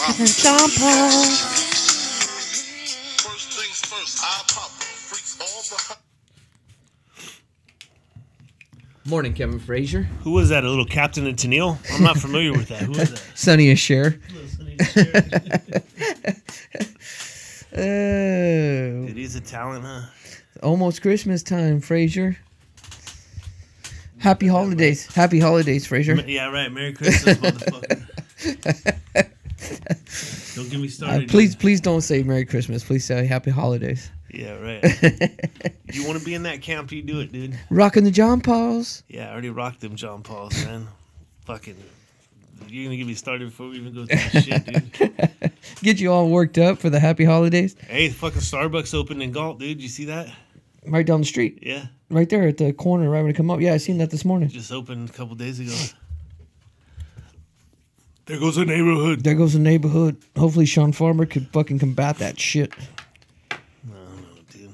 John Paul. First things first, I pop freaks all the. Morning, Kevin Frazier. Who was that? A little Captain and Tennille? I'm not familiar with that. Who was that? Sonny and Cher. Dude, he's a talent, huh? Almost Christmas time, Frazier. Happy holidays. Happy holidays, Frazier. Yeah, right. Merry Christmas, motherfucker. Don't get me started. Please don't say Merry Christmas. Please say Happy Holidays. Yeah, right. You want to be in that camp, you do it, dude. Rocking the John Pauls. Yeah, I already rocked them John Pauls, man. Fucking, you're going to get me started before we even go through this shit, dude. Get you all worked up for the Happy Holidays. Hey, fucking Starbucks opened in Galt, dude. You see that? Right down the street. Yeah. Right there at the corner, right when it come up. Yeah, I seen that this morning. Just opened a couple days ago. There goes the neighborhood. There goes the neighborhood. Hopefully Sean Farmer could fucking combat that shit. No, dude.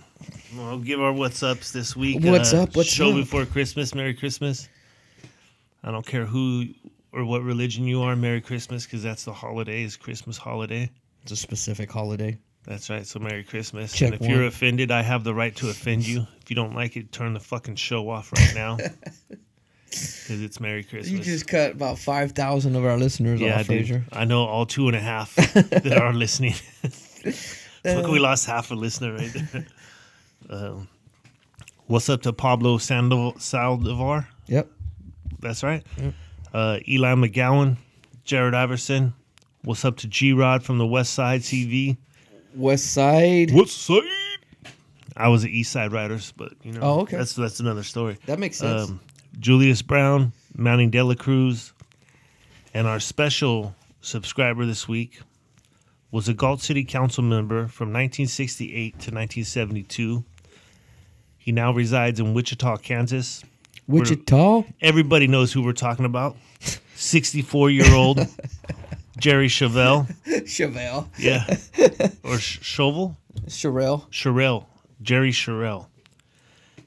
Well, I'll give our what's ups this week. What's up? What's show up? Before Christmas. Merry Christmas. I don't care who or what religion you are. Merry Christmas, because that's the holiday. It's Christmas holiday. It's a specific holiday. That's right. So Merry Christmas. Check and if you're offended, I have the right to offend you. If you don't like it, turn the fucking show off right now. Because it's Merry Christmas. You just cut about 5,000 of our listeners off, Frazier. Dude. I know all 2.5 that are listening. Fuck, we lost half a listener right there. What's up to Pablo Saldivar? Yep. That's right. Yep. Eli McGowan, Jared Iverson. What's up to G-Rod from the West Side CV? West Side. West Side. I was the East Side Riders, but you know, oh, okay. That's another story. That makes sense. Julius Brown, Mounting De La Cruz, and our special subscriber this week was a Galt City Council member from 1968 to 1972. He now resides in Wichita, Kansas. Wichita? Everybody knows who we're talking about. 64-year-old Jerry Chevelle. Chevelle. Yeah. Or Chauvel? Sherelle. Jerry Sherelle.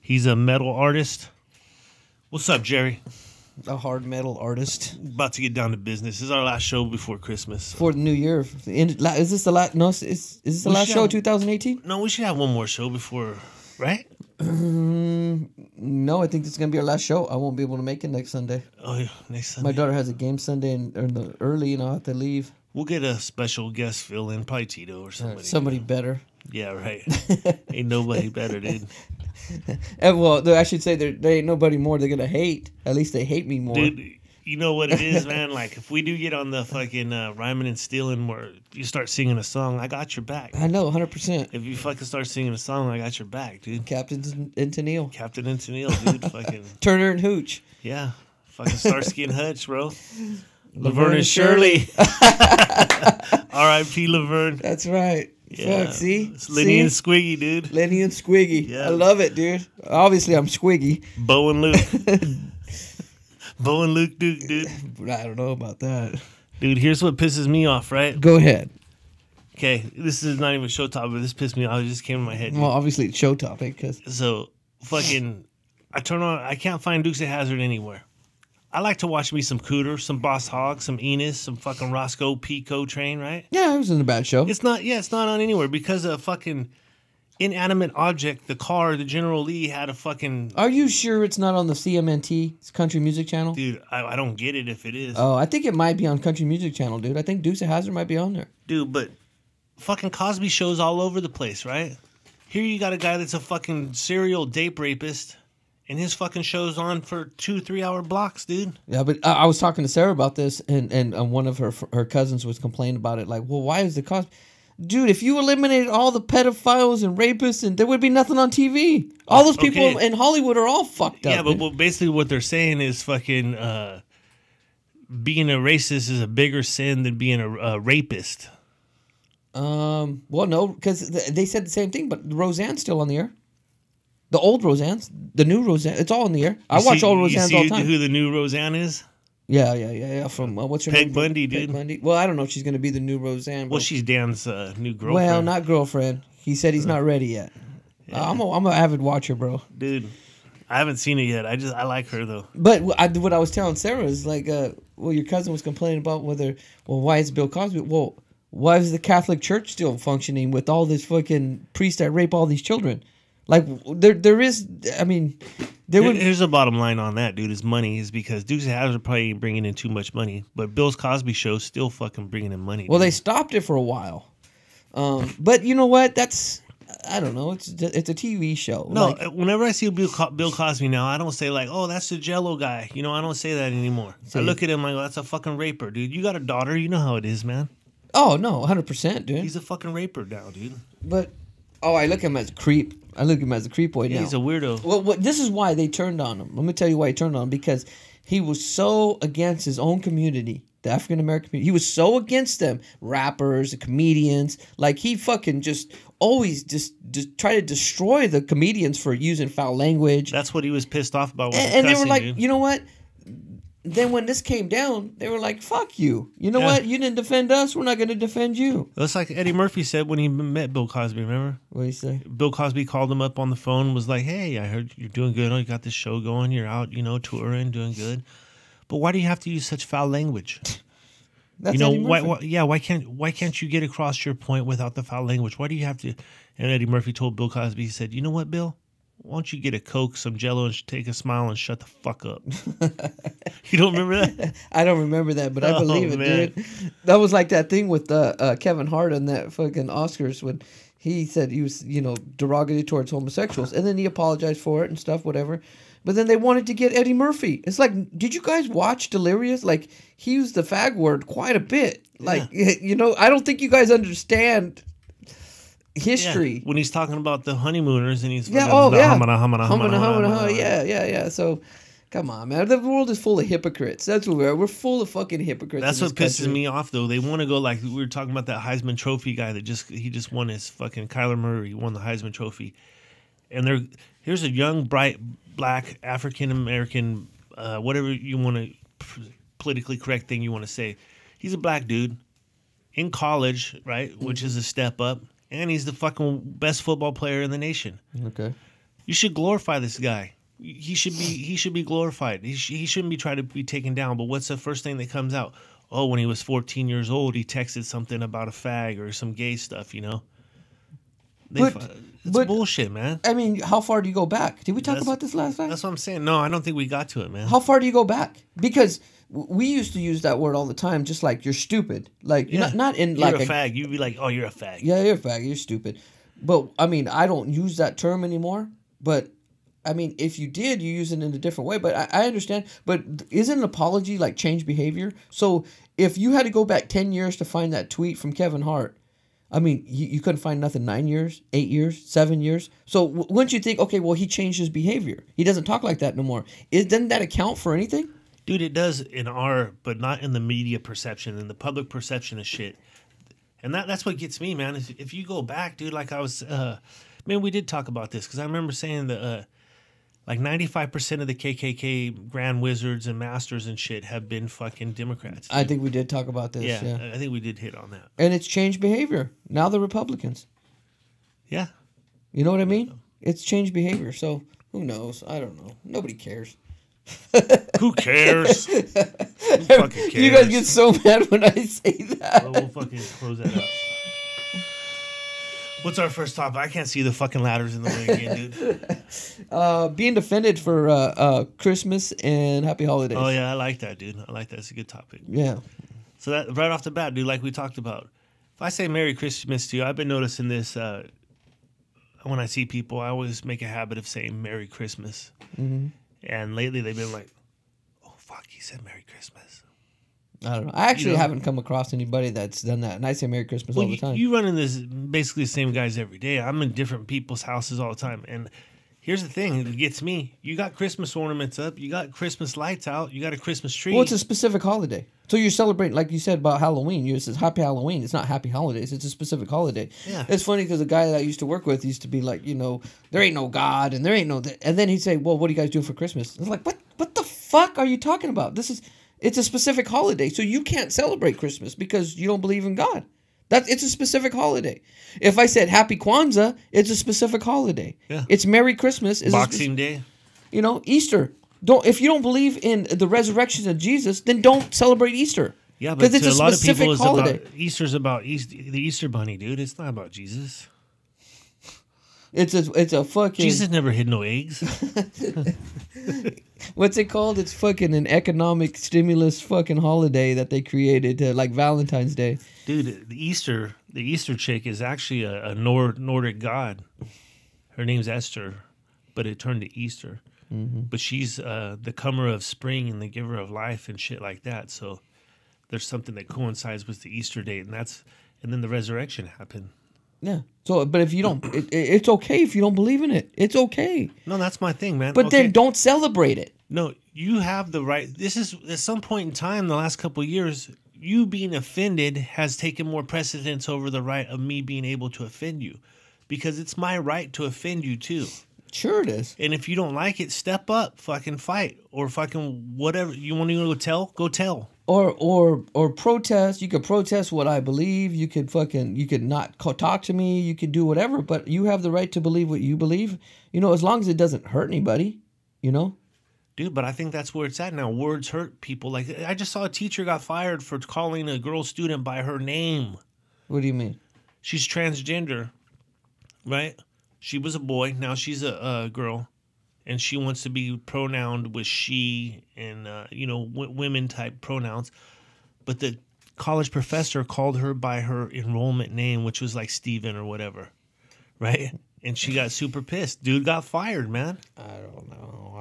He's a metal artist. What's up, Jerry? A hard metal artist. About to get down to business. This is our last show before Christmas. For the new year. Is this the last? No, is this the last show of 2018? No, we should have one more show before, right? No, I think this is going to be our last show. I won't be able to make it next Sunday. Oh, yeah, next Sunday. My daughter has a game Sunday and early, and I'll have to leave. We'll get a special guest fill in, probably Tito or somebody. Somebody better. Yeah, right. Ain't nobody better, dude. Well, I should say there ain't nobody more they're going to hate. At least they hate me more. Dude, you know what it is, man? Like, if we do get on the fucking rhyming and stealing where you start singing a song, I got your back. I know, 100%. If you fucking start singing a song, I got your back, dude. Captain and Tennille. Captain and Tennille, dude. Fucking Turner and Hooch. Yeah. Fucking Starsky and Hutch, bro. Laverne and Shirley. R.I.P. Laverne. That's right. Yeah. Fuck, see? It's Lenny and Squiggy, dude. Lenny and Squiggy. Yeah. I love it, dude. Obviously, I'm Squiggy. Bo and Luke. Bo and Luke Duke, dude. I don't know about that. Dude, here's what pisses me off, right? Go ahead. Okay, this is not even show topic, but this pissed me off. It just came in my head. Dude. Well, obviously, it's show topic. So, fucking, I turn on, I can't find Dukes of Hazzard anywhere. I like to watch me some Cooter, some Boss Hogg, some Enos, some fucking Roscoe P. Coltrane, right? Yeah, it wasn't a bad show. It's not on anywhere because a fucking inanimate object, the car, the General Lee had a fucking... Are you sure it's not on the CMNT, it's Country Music Channel? Dude, I don't get it if it is. Oh, I think it might be on Country Music Channel, dude. I think Dukes of Hazzard might be on there. Dude, but fucking Cosby shows all over the place, right? Here you got a guy that's a fucking serial date rapist, and his fucking show's on for 2-3 hour blocks, dude. Yeah, but I was talking to Sarah about this, and one of her cousins was complaining about it. Like, well, why is the cost? Dude, if you eliminated all the pedophiles and rapists, and there would be nothing on TV. All those people in Hollywood are all fucked up. Yeah, but basically what they're saying is fucking being a racist is a bigger sin than being a rapist. Well, no, because they said the same thing, but Roseanne's still on the air. The old Roseanne's, the new Roseanne, it's all in the air. I watch old Roseanne's all the time. Who the new Roseanne is? Yeah. From what's her name? Peg Bundy, dude. Peg Bundy. Well, I don't know if she's going to be the new Roseanne. Well, she's Dan's new girlfriend. Well, not girlfriend. He said he's not ready yet. Yeah. I'm an avid watcher, bro. Dude, I haven't seen it yet. I like her though. But what I was telling Sarah is like, well, your cousin was complaining about why is Bill Cosby? Well, why is the Catholic Church still functioning with all this fucking priests that rape all these children? Like, there is, I mean, Here's the bottom line on that, dude, is money, is because Dukes of Hazzard probably ain't bringing in too much money, but Bill's Cosby Show's still fucking bringing in money. Well, dude. they stopped it for a while. But you know what? That's, I don't know. It's a TV show. No, Like, whenever I see Bill Cosby now, I don't say like, oh, that's the Jello guy. You know, I don't say that anymore. I look at him like, oh, that's a fucking raper, dude. You got a daughter. You know how it is, man. oh, no, 100%, dude. He's a fucking raper now, dude. But, I look at him as a creep. I look at him as a creep boy now. He's a weirdo. Well, this is why they turned on him. Let me tell you why he turned on him. Because he was so against his own community, the African American community. He was so against them, rappers, the comedians. Like, he fucking just always just try to destroy the comedians for using foul language. That's what he was pissed off about. And they were like, dude. you know what? Then when this came down, they were like, fuck you. You know what? You didn't defend us. We're not going to defend you. That's like Eddie Murphy said when he met Bill Cosby, remember? What do you say? Bill Cosby called him up on the phone and was like, hey, I heard you're doing good. Oh, you got this show going. You're out, touring, doing good. But why do you have to use such foul language? That's Eddie Murphy. why can't you get across your point without the foul language? Why do you have to? And Eddie Murphy told Bill Cosby, he said, you know what, Bill? Why don't you get a Coke, some Jello, and take a smile and shut the fuck up? You don't remember that? I don't remember that, but I believe it, man. dude. That was like that thing with Kevin Hart on that fucking Oscars when he said he was, derogatory towards homosexuals, and then he apologized for it and stuff, whatever. But then they wanted to get Eddie Murphy. It's like, did you guys watch Delirious? Like, he used the fag word quite a bit. Like, I don't think you guys understand history. Yeah. When he's talking about the honeymooners and he's yeah. So, come on, man. The world is full of hypocrites. That's what we are. We're full of fucking hypocrites. That's what pisses me off, though. They want to go like we were talking about that Heisman Trophy guy that just won his fucking Kyler Murray won the Heisman Trophy, and here's a young, bright, black African American, whatever you want to politically correct thing you want to say. He's a black dude in college, right, which is a step up. And he's the fucking best football player in the nation. Okay. You should glorify this guy. He should be glorified. He shouldn't be trying to be taken down. But what's the first thing that comes out? Oh, when he was 14 years old, he texted something about a fag or some gay stuff, It's bullshit, man. I mean, how far do you go back? Did we talk about this last time? That's what I'm saying. No, I don't think we got to it, man. How far do you go back? Because we used to use that word all the time, just like you're stupid. Like, not in you're like a fag. You'd be like, oh, you're a fag. Yeah, you're a fag. You're stupid. But, I mean, I don't use that term anymore. But, I mean, if you did, you use it in a different way. But I understand. But isn't an apology like change behavior? So if you had to go back 10 years to find that tweet from Kevin Hart, I mean, you couldn't find nothing 9 years, 8 years, 7 years. So wouldn't you think, okay, well, he changed his behavior. He doesn't talk like that no more. Doesn't that account for anything? Dude, it does but not in the media perception and the public perception of shit. And that's what gets me, man. If you go back, dude, like I was, we did talk about this because I remember saying that like 95% of the KKK Grand Wizards and Masters and shit have been fucking Democrats. Dude. I think we did talk about this. Yeah, I think we did hit on that. And it's changed behavior. Now they're Republicans. Yeah. You know what I mean? It's changed behavior. So who knows? I don't know. Nobody cares. Who cares? Who fucking cares? You guys get so mad when I say that. Well, we'll fucking close that up. What's our first topic? I can't see the fucking ladders in the way again, dude. Being defended for Christmas and Happy Holidays. Oh, yeah, I like that, dude. I like that. It's a good topic. Yeah. So that right off the bat, dude, like we talked about, if I say Merry Christmas to you, I've been noticing this when I see people, I always make a habit of saying Merry Christmas. Mm-hmm. And lately they've been like, oh, fuck, he said Merry Christmas. I don't know. I actually haven't come across anybody that's done that. And I say Merry Christmas all the time. You run in this basically the same guys every day. I'm in different people's houses all the time. And here's the thing that gets me. You got Christmas ornaments up. You got Christmas lights out. You got a Christmas tree. Well, it's a specific holiday. So you're celebrating, like you said about Halloween. You says Happy Halloween. It's not Happy Holidays. It's a specific holiday. Yeah. It's funny because the guy that I used to work with used to be like, there ain't no God and there ain't no... And then he'd say, well, what do you guys do for Christmas? It's like, what the fuck are you talking about? It's a specific holiday. So you can't celebrate Christmas because you don't believe in God. It's a specific holiday. If I said Happy Kwanzaa, it's a specific holiday. Yeah. It's Merry Christmas. Boxing Day. Easter. If you don't believe in the resurrection of Jesus, then don't celebrate Easter. Yeah, but it's to a a lot of people, specific it's holiday. about Easter's about the Easter Bunny, dude. It's not about Jesus. It's a fucking Jesus never hid no eggs. what's it called? It's fucking an economic stimulus fucking holiday that they created, like Valentine's Day. Dude, the Easter chick is actually a Nordic god. Her name's Esther, but it turned to Easter. Mm-hmm. But she's the comer of spring and the giver of life and shit like that. So there's something that coincides with the Easter date, and then the resurrection happened. Yeah. So, but if you don't, it's okay if you don't believe in it. It's okay. No, that's my thing, man. But Okay. then don't celebrate it. No, you have the right. This is at some point in time, the last couple of years, you being offended has taken more precedence over the right of me being able to offend you, because it's my right to offend you too. Sure it is. And if you don't like it, step up, fucking fight, or fucking whatever you want to go tell. Go tell. Or protest. You could protest what I believe. You could not talk to me. You could do whatever. But you have the right to believe what you believe. You know, as long as it doesn't hurt anybody. You know. Dude, but I think that's where it's at now. Words hurt people. Like, I just saw a teacher got fired for calling a girl student by her name. What do you mean? She's transgender, right? She was a boy. Now she's a girl. And she wants to be pronounced with she and, women type pronouns. But the college professor called her by her enrollment name, which was like Steven or whatever, right? And she got super pissed. Dude got fired, man. I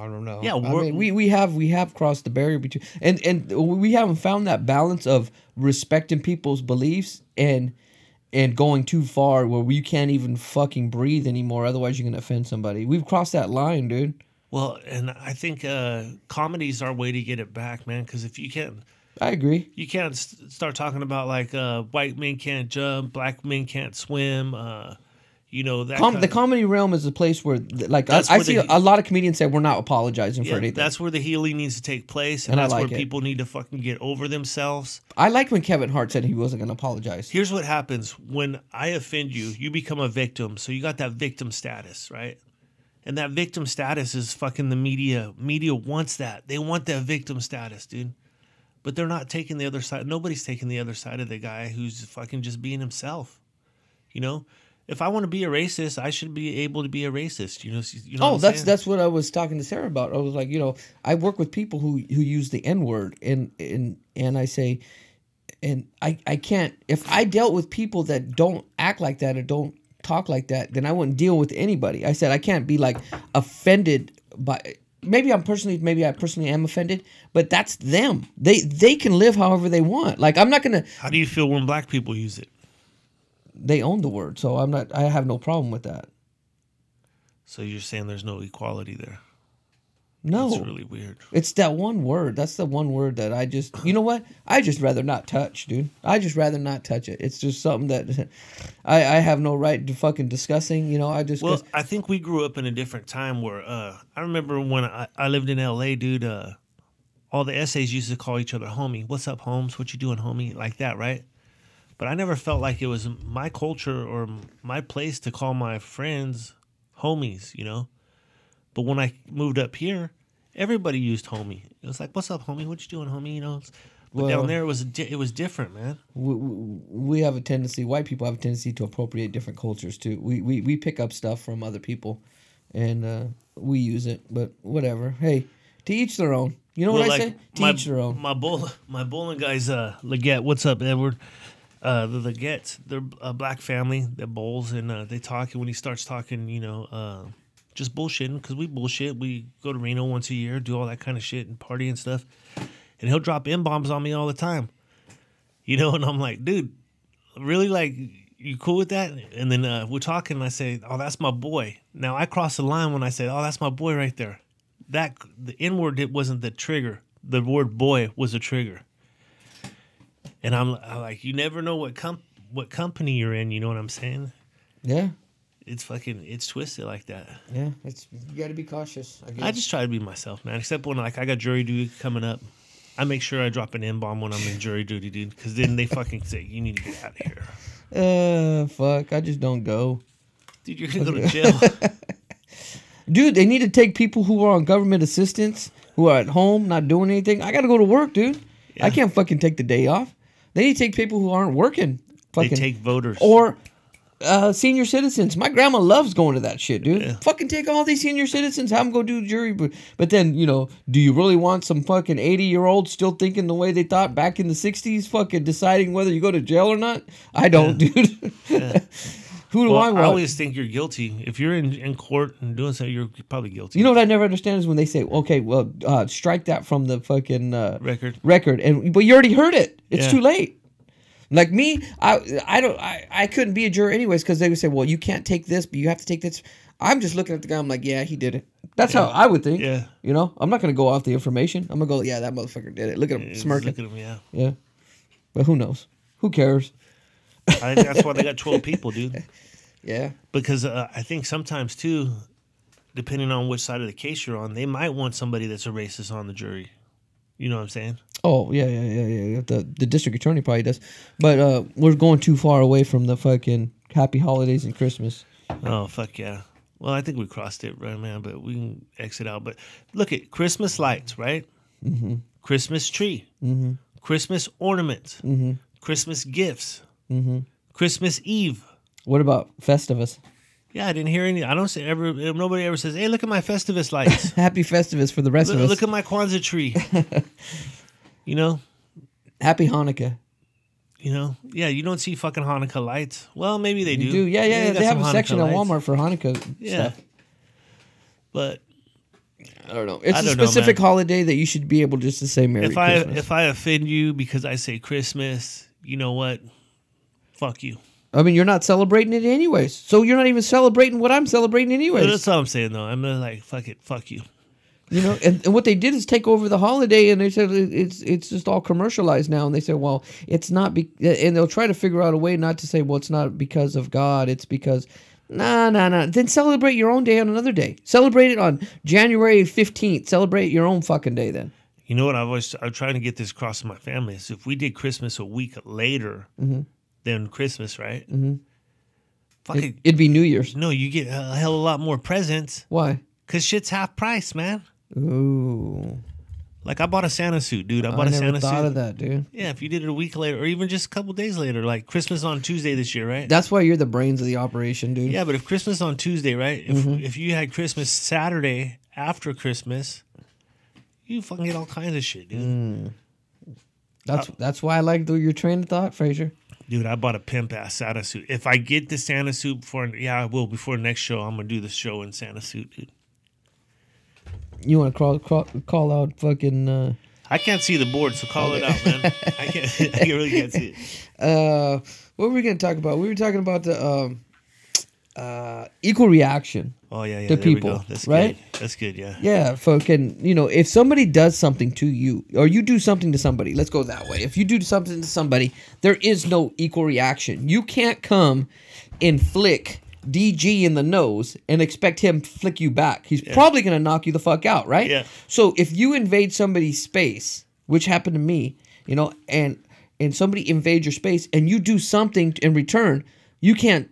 don't know. Yeah, I mean, we have crossed the barrier between, and we haven't found that balance of respecting people's beliefs and going too far where you can't even fucking breathe anymore. Otherwise, you're gonna offend somebody. We've crossed that line, dude. Well, and I think comedy's our way to get it back, man. Because if you can't, I agree. you can't start talking about like white men can't jump, black men can't swim. That The comedy realm is a place where, like, That's I where see the- a lot of comedians say we're not apologizing for yeah, anything. that's where the healing needs to take place, And I that's like where it. people need to fucking get over themselves. I liked when Kevin Hart said he wasn't gonna apologize. Here's what happens when I offend you: you become a victim, so you got that victim status, right? And that victim status is fucking the media. Media wants that. They want that victim status, dude. But they're not taking the other side. Nobody's taking the other side of the guy who's fucking just being himself. You know, if I want to be a racist, I should be able to be a racist. You know what I'm saying? That's what I was talking to Sarah about. I was like, I work with people who use the N word, and I say, and I can't. If I dealt with people that don't act like that or don't talk like that, then I wouldn't deal with anybody. I said I can't be like offended by. Maybe I personally am offended, but that's them. They can live however they want. Like, I'm not gonna. How do you feel when black people use it? They own the word, so I have no problem with that. So you're saying there's no equality there? No, That's really weird. it's that one word. That's the one word that I just. You know what? I just rather not touch, dude. I just rather not touch it. It's just something that I have no right to fucking discussing. Well, I think we grew up in a different time where I remember when I lived in L.A., dude. All the essays used to call each other homie. What's up, Holmes? What you doing, homie? Like that, right? But I never felt like it was my culture or my place to call my friends homies, But when I moved up here, everybody used homie. It was like, what's up, homie? What you doing, homie? But down there, it was different, man. We have a tendency, white people have a tendency to appropriate different cultures too. We pick up stuff from other people, and we use it. But whatever. Hey, to each their own. You know what I say? To each their own. My bowling guys, Leggett. What's up, Edward? The Leggettes, they're a black family that bowls, and they talk. And when he starts talking, just bullshitting, because we bullshit. We go to Reno once a year, do all that kind of shit and party and stuff. And he'll drop M-bombs on me all the time. And I'm like, dude, really? Like, you cool with that? And then we're talking, and I say, oh, that's my boy. Now, I cross the line when I say, oh, that's my boy right there. The N-word, it wasn't the trigger. The word boy was a trigger. And I'm like, you never know what company you're in. You know what I'm saying? Yeah. It's twisted like that. Yeah, you got to be cautious. I guess. I just try to be myself, man. Except when I got jury duty coming up, I make sure I drop an N-bomb when I'm in jury duty, dude. Because then they fucking say, you need to get out of here. Fuck, I just don't go. Dude, you're gonna go to jail. Dude, they need to take people who are on government assistance, who are at home not doing anything. I got to go to work, dude. I can't fucking take the day off. They need to take people who aren't working. They take voters. Or senior citizens. My grandma loves going to that shit, dude. Yeah. Fucking take all these senior citizens, have them go do jury. But then, you know, do you really want some fucking 80-year-olds still thinking the way they thought back in the 60s, fucking deciding whether you go to jail or not? I don't, dude. Yeah. Who do I want? I always think you're guilty. If you're in court and doing something, you're probably guilty. You know what I never understand is when they say, okay, well, strike that from the fucking Record. But you already heard it. It's Yeah. too late. Like me, I couldn't be a juror anyways because they would say, well, you can't take this, but you have to take this. I'm just looking at the guy. I'm like, yeah, he did it. That's how I would think. Yeah. You know, I'm not going to go off the information. I'm going to go, yeah, that motherfucker did it. Look at him smirking. Look at him, yeah. Yeah. But who knows? Who cares? I think that's why they got 12 people, dude. Yeah. Because I think sometimes, too, depending on which side of the case you're on, they might want somebody that's a racist on the jury. You know what I'm saying? Oh, yeah. The district attorney probably does. But we're going too far away from the fucking happy holidays and Christmas. Oh, fuck yeah. Well, I think we crossed it, right, man? But we can exit out. But look at Christmas lights, right? Mm-hmm. Christmas tree. Mm-hmm. Christmas ornaments. Mm-hmm. Christmas gifts. Mm-hmm. Christmas Eve. What about Festivus? Yeah, I didn't hear any. I don't say ever. Nobody ever says, "Hey, look at my Festivus lights." Happy Festivus for the rest of us. Look at my Kwanzaa tree. You know. Happy Hanukkah. You know. Yeah, you don't see fucking Hanukkah lights. Well, maybe they do. You do. Yeah. got They have some a section Hanukkah at lights. Walmart for Hanukkah Yeah. stuff. But I don't know. It's I a don't know, specific man. holiday that you should be able just to say Merry Christmas. if I offend you because I say Christmas, you know what? Fuck you. I mean, you're not celebrating it anyways. So you're not even celebrating what I'm celebrating anyways. That's all I'm saying, though. I'm like, fuck it, fuck you. You know, and what they did is take over the holiday, and they said it's just all commercialized now. And they said, well, it's not, and they'll try to figure out a way not to say, well, it's not because of God. It's because, nah. Then celebrate your own day on another day. Celebrate it on January 15th. Celebrate your own fucking day then. You know what? I'm trying to get this across to my family. Is if we did Christmas a week later than Christmas, right? Mm-hmm. Fucking, It'd be New Year's. no, you get a hell of a lot more presents Why? because shit's half price, man. Ooh. Like I bought a Santa suit, dude. I bought I a never Santa thought suit. of that, dude. Yeah, if you did it a week later, or even just a couple days later, like Christmas on Tuesday this year, right? That's why you're the brains of the operation, dude. Yeah, but if Christmas on Tuesday, right? If you had Christmas Saturday after Christmas, you fucking get all kinds of shit, dude. That's why I like your train of thought, Fraser. Dude, I bought a pimp ass Santa suit. If I get the Santa suit before, I will before next show. I'm gonna do the show in Santa suit, dude. You want to call out fucking? I can't see the board, so call it out, man. I can't. I really can't see it. What were we gonna talk about? We were talking about the equal reaction. Oh yeah. To there people, we go. That's right? Good. That's good. Yeah. Yeah, fucking. You know, if somebody does something to you, or you do something to somebody, let's go that way. If you do something to somebody, there is no equal reaction. You can't come and flick DG in the nose and expect him to flick you back. He's probably gonna knock you the fuck out, right? Yeah. So if you invade somebody's space, which happened to me, you know, and somebody invades your space and you do something in return, you can't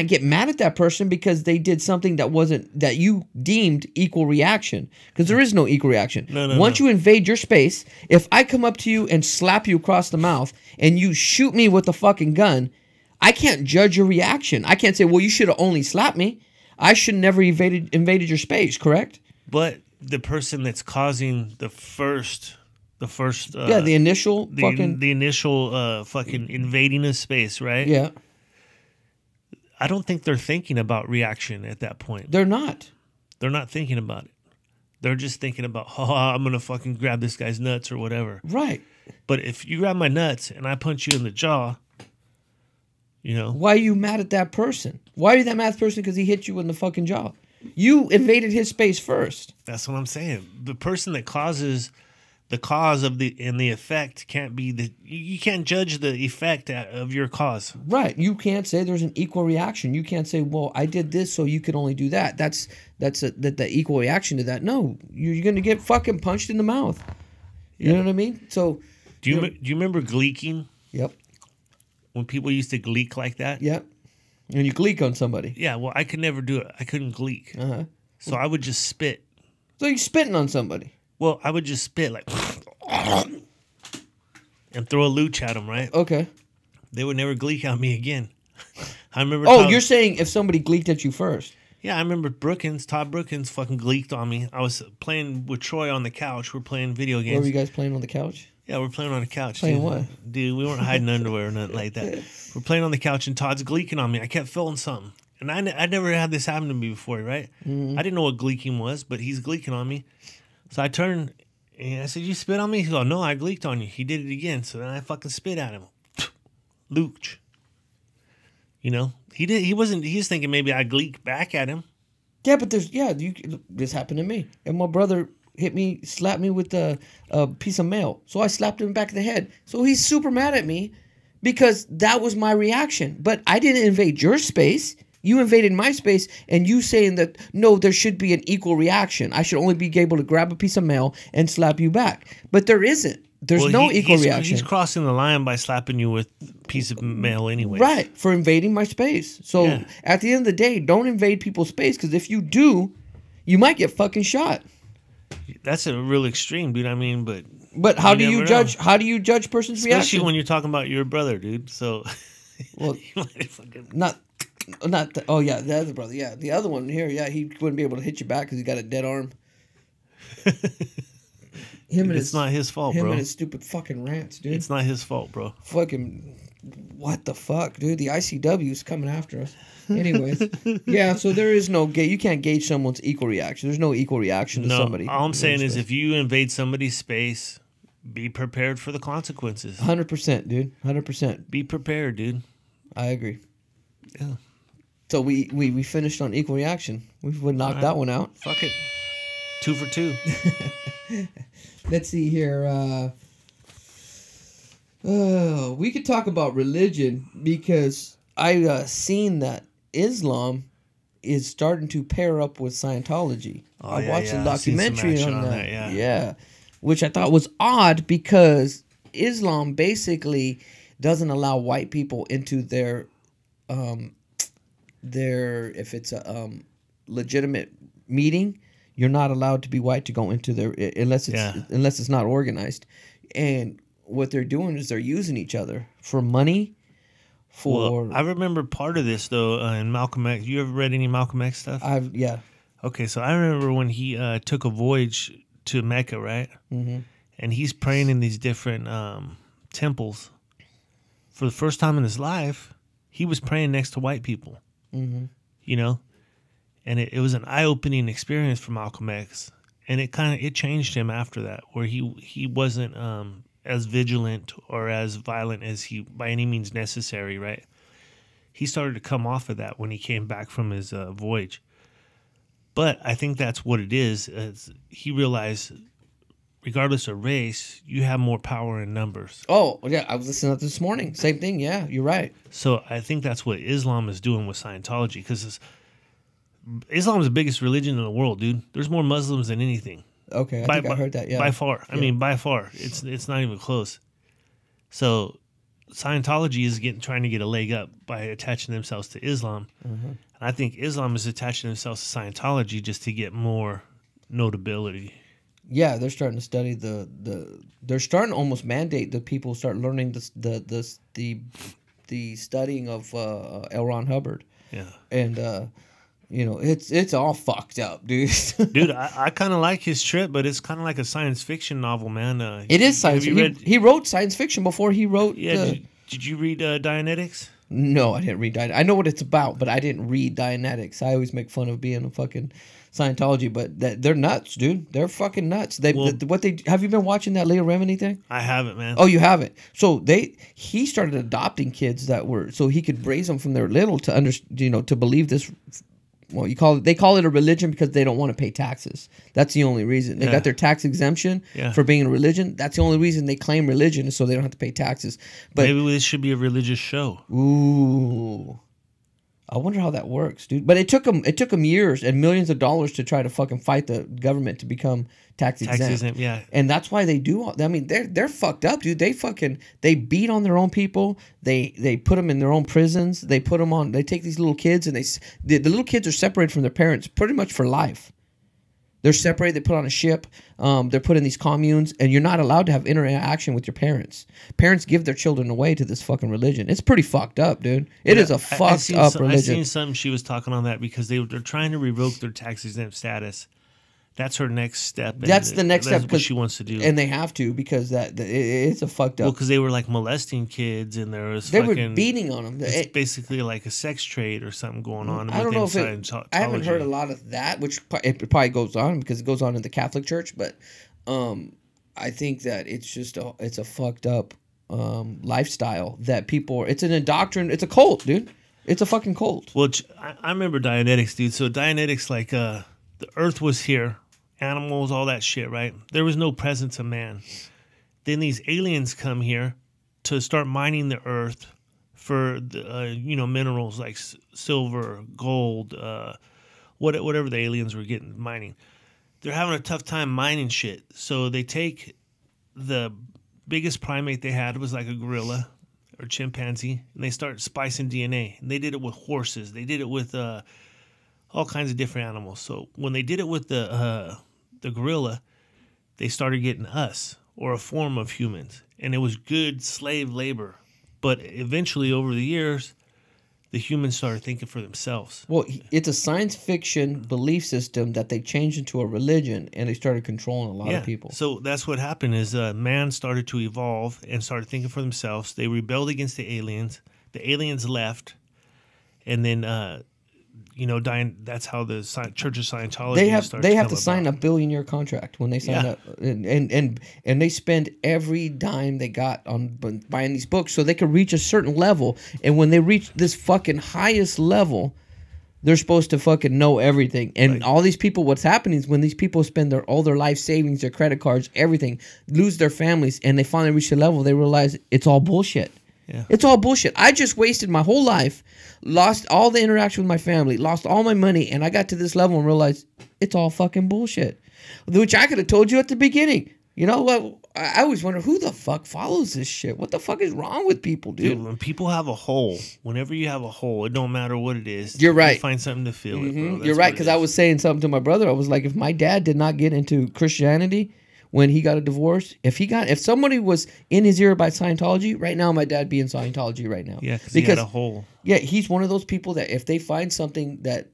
get mad at that person because they did something that you deemed equal reaction, because there is no equal reaction. Once you invade your space, if I come up to you and slap you across the mouth and you shoot me with a fucking gun, I can't judge your reaction. I can't say, well, you should have only slapped me. I should never invaded your space, correct? But the person that's causing the initial fucking invading a space, right? Yeah. I don't think they're thinking about reaction at that point. They're not. They're not thinking about it. They're just thinking about, I'm going to fucking grab this guy's nuts or whatever. Right. But if you grab my nuts and I punch you in the jaw, you know. Why are you mad at that person? Why are you that mad at the person because he hit you in the fucking jaw? You invaded his space first. That's what I'm saying. The person that causes the cause of the effect can't be you can't judge the effect of your cause. Right. You can't say there's an equal reaction. You can't say, well, I did this, so you can only do that. That's the equal reaction to that. No, you're going to get fucking punched in the mouth. You know what I mean? So do you remember gleeking? Yep. When people used to gleek like that? Yep. And you gleek on somebody. Yeah, well, I could never do it. I couldn't gleek. Uh-huh. So I would just spit. So you're spitting on somebody. Well, I would just spit like, and throw a looch at them, right? Okay. They would never gleek at me again. I remember. Oh, you're saying if somebody gleeked at you first? Yeah, I remember Todd Brookins fucking gleeked on me. I was playing with Troy on the couch. We're playing video games. What were you guys playing on the couch? Yeah, we're playing on the couch. Playing dude. what? Dude, we weren't hiding underwear or nothing like that. We're playing on the couch and Todd's gleeking on me. I kept feeling something. And I never had this happen to me before, right? I didn't know what gleeking was, but he's gleeking on me. So I turned and I said, "You spit on me?" He goes, "No, I gleeked on you." He did it again. So then I fucking spit at him. Looch. You know? He was thinking maybe I gleeked back at him. Yeah, but this happened to me. And my brother slapped me with a piece of mail. So I slapped him back in the head. So he's super mad at me because that was my reaction. But I didn't invade your space. You invaded my space, and you saying that, no, there should be an equal reaction. I should only be able to grab a piece of mail and slap you back. But there isn't. There's no equal reaction. He's crossing the line by slapping you with a piece of mail anyway. Right, for invading my space. So at the end of the day, don't invade people's space, because if you do, you might get fucking shot. That's a real extreme, dude. I mean, but how do you judge? How do you judge person's reaction? Especially when you're talking about your brother, dude. So, well, not. The other brother. Yeah, the other one here. Yeah, he wouldn't be able to hit you back because he got a dead arm. It's not his fault, bro. Him and his stupid fucking rants, dude. It's not his fault, bro. Fucking, what the fuck, dude? The ICW is coming after us. Anyways, yeah. So there is no you can't gauge someone's equal reaction. There's no equal reaction to somebody. All I'm saying is, if you invade somebody's space, be prepared for the consequences. 100%, dude. 100%. Be prepared, dude. I agree. Yeah. So we finished on equal reaction. We knocked that one out. Fuck it. 2 for 2. Let's see here. We could talk about religion because I seen that Islam is starting to pair up with Scientology. I watched a documentary on that. Yeah, which I thought was odd because Islam basically doesn't allow white people into their if it's a legitimate meeting, you're not allowed to be white to go into their unless it's not organized. And what they're doing is they're using each other for money. I remember part of this though in Malcolm X. You ever read any Malcolm X stuff? Yeah. Okay, so I remember when he took a voyage to Mecca, right? Mm-hmm. And he's praying in these different temples. For the first time in his life, he was praying next to white people. Mm-hmm. You know, and it was an eye-opening experience for Malcolm X, and it changed him after that, where he wasn't as vigilant or as violent as he by any means necessary. Right? He started to come off of that when he came back from his voyage. But I think that's what it is. He realized, regardless of race, you have more power in numbers. Oh, yeah. I was listening to this morning. Same thing. Yeah, you're right. So I think that's what Islam is doing with Scientology, because Islam is the biggest religion in the world, dude. There's more Muslims than anything. Okay, I think I heard that, yeah. By far. I mean, by far. It's not even close. So Scientology is trying to get a leg up by attaching themselves to Islam. Mm-hmm. And I think Islam is attaching themselves to Scientology just to get more notability. Yeah, they're starting to study they're starting to almost mandate that people start learning the studying of L. Ron Hubbard. Yeah. And it's all fucked up, dude. Dude, I kind of like his trip, but it's kind of like a science fiction novel, man. It is science. He wrote science fiction before he wrote. Yeah. Did you read Dianetics? No, I didn't read Dianetics. I know what it's about, but I didn't read Dianetics. I always make fun of being a fucking Scientology, but they're nuts, dude. They're fucking nuts. Have you been watching that Leah Remini thing? I haven't, man. Oh, you haven't? So he started adopting kids so he could raise them from their little to believe this. Well, they call it a religion because they don't want to pay taxes. That's the only reason. They got their tax exemption for being a religion. That's the only reason they claim religion is so they don't have to pay taxes. But maybe this should be a religious show. Ooh. I wonder how that works, dude. But it took them years and millions of dollars to try to fucking fight the government to become tax exempt. Yeah. And that's why they do all. I mean, they're fucked up, dude. They beat on their own people. They put them in their own prisons. They put them on. They take these little kids and the little kids are separated from their parents pretty much for life. They're separated. They put on a ship. They're put in these communes, and you're not allowed to have interaction with your parents. Parents give their children away to this fucking religion. It's pretty fucked up, dude. It is a fucked up religion. I seen something she was talking on that because they're trying to revoke their tax exempt status. That's her next step. That's the next step. That's what she wants to do. And they have to because it's a fucked up. Well, because they were like molesting kids and they were beating on them. It's basically like a sex trade or something going on. I don't know if I haven't heard a lot of that, which it probably goes on because it goes on in the Catholic Church. But I think that it's just it's a fucked up lifestyle that people. It's an indoctrination. It's a cult, dude. It's a fucking cult. Well, I remember Dianetics, dude. So Dianetics, like the Earth was here. Animals, all that shit, right? There was no presence of man. Then these aliens come here to start mining the earth for the, minerals like silver, gold, whatever the aliens were getting mining. They're having a tough time mining shit. So they take the biggest primate they had was like a gorilla or chimpanzee, and they start splicing DNA. And they did it with horses. They did it with all kinds of different animals. So when they did it with the gorilla, they started getting us, or a form of humans. And it was good slave labor. But eventually, over the years, the humans started thinking for themselves. Well, it's a science fiction belief system that they changed into a religion, and they started controlling a lot of people. So that's what happened is man started to evolve and started thinking for themselves. They rebelled against the aliens. The aliens left. And then that's how the Church of Scientology they have to sign a billion-year contract when they sign up, and they spend every dime they got on buying these books so they can reach a certain level. And when they reach this fucking highest level, they're supposed to fucking know everything. And all these people, what's happening is when these people spend all their life savings, their credit cards, everything, lose their families, and they finally reach the level, they realize it's all bullshit. Yeah. It's all bullshit. I just wasted my whole life, lost all the interaction with my family, lost all my money, and I got to this level and realized it's all fucking bullshit. Which I could have told you at the beginning. You know what? I always wonder who the fuck follows this shit. What the fuck is wrong with people, dude? When people have a hole, whenever you have a hole, it don't matter what it is. You're right. You find something to fill it, bro. You're right, because I was saying something to my brother. I was like, if my dad did not get into Christianity when he got a divorce, if somebody was in his ear about Scientology, right now my dad be in Scientology right now. Yeah, because he had a hole. Yeah, he's one of those people that if they find something that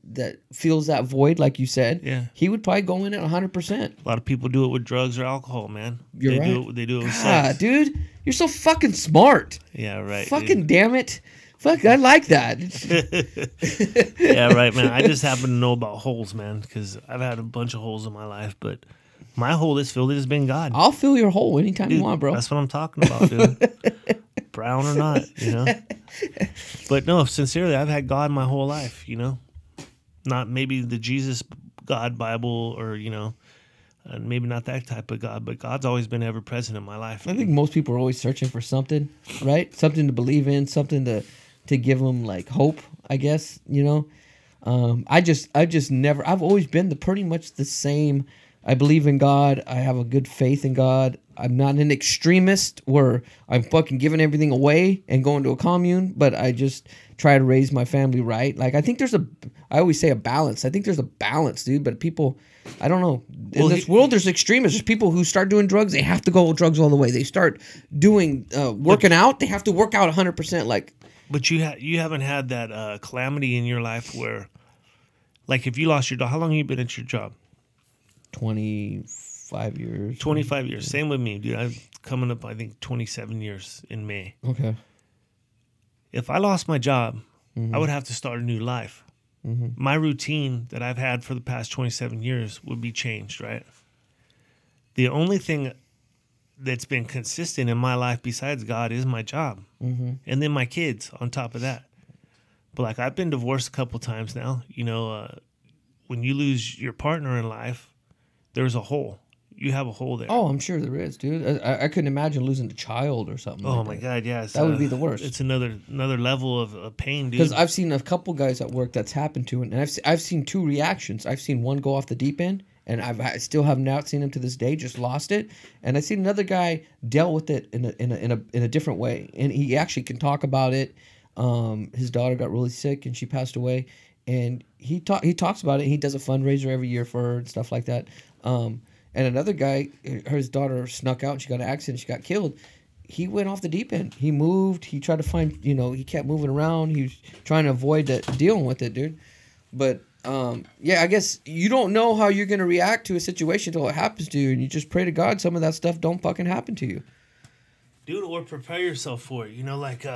fills that void, like you said, he would probably go in at 100%. A lot of people do it with drugs or alcohol, man. You're right. They do it with sex. Dude, you're so fucking smart. Yeah, right. Fucking damn it. Fuck, I like that. Yeah, right, man. I just happen to know about holes, man, because I've had a bunch of holes in my life, but my hole is filled. It has been God. I'll fill your hole anytime you want, bro. That's what I'm talking about, dude. Brown or not, But no, sincerely, I've had God my whole life, Not maybe the Jesus God Bible or, maybe not that type of God, but God's always been ever present in my life. I think most people are always searching for something, right? Something to believe in, something to give them like hope, I guess, I just never, I've always been pretty much the same. I believe in God. I have a good faith in God. I'm not an extremist where I'm fucking giving everything away and going to a commune, but I just try to raise my family right. Like, I think I always say a balance. I think there's a balance, dude, but people, I don't know. In this world, there's extremists. There's people who start doing drugs. They have to go drugs all the way. They start doing, working out. They have to work out 100%. Like, but you haven't had that calamity in your life where, like, if you lost your job, how long have you been at your job? 25 years. 25 years. Same with me, dude. I'm coming up, I think, 27 years in May. Okay. If I lost my job, I would have to start a new life. My routine that I've had for the past 27 years would be changed, right? The only thing that's been consistent in my life besides God is my job. And then my kids on top of that. But, like, I've been divorced a couple times now. When you lose your partner in life, there's a hole. You have a hole there. Oh, I'm sure there is, dude. I couldn't imagine losing a child or something. Oh, my God, yeah. That would be the worst. It's another level of pain, dude. Because I've seen a couple guys at work that's happened to it, and I've seen two reactions. I've seen one go off the deep end, and I still have not seen him to this day, just lost it. And I've seen another guy dealt with it in a different way, and he actually can talk about it. His daughter got really sick, and she passed away. and he talks about it. He does a fundraiser every year for her and stuff like that. And another guy, his daughter snuck out and she got in an accident. She got killed. He went off the deep end. He moved. He tried to find, he kept moving around. He was trying to avoid dealing with it, dude. But, I guess you don't know how you're going to react to a situation until it happens to you. And you just pray to God some of that stuff don't fucking happen to you. Dude, or prepare yourself for it. Like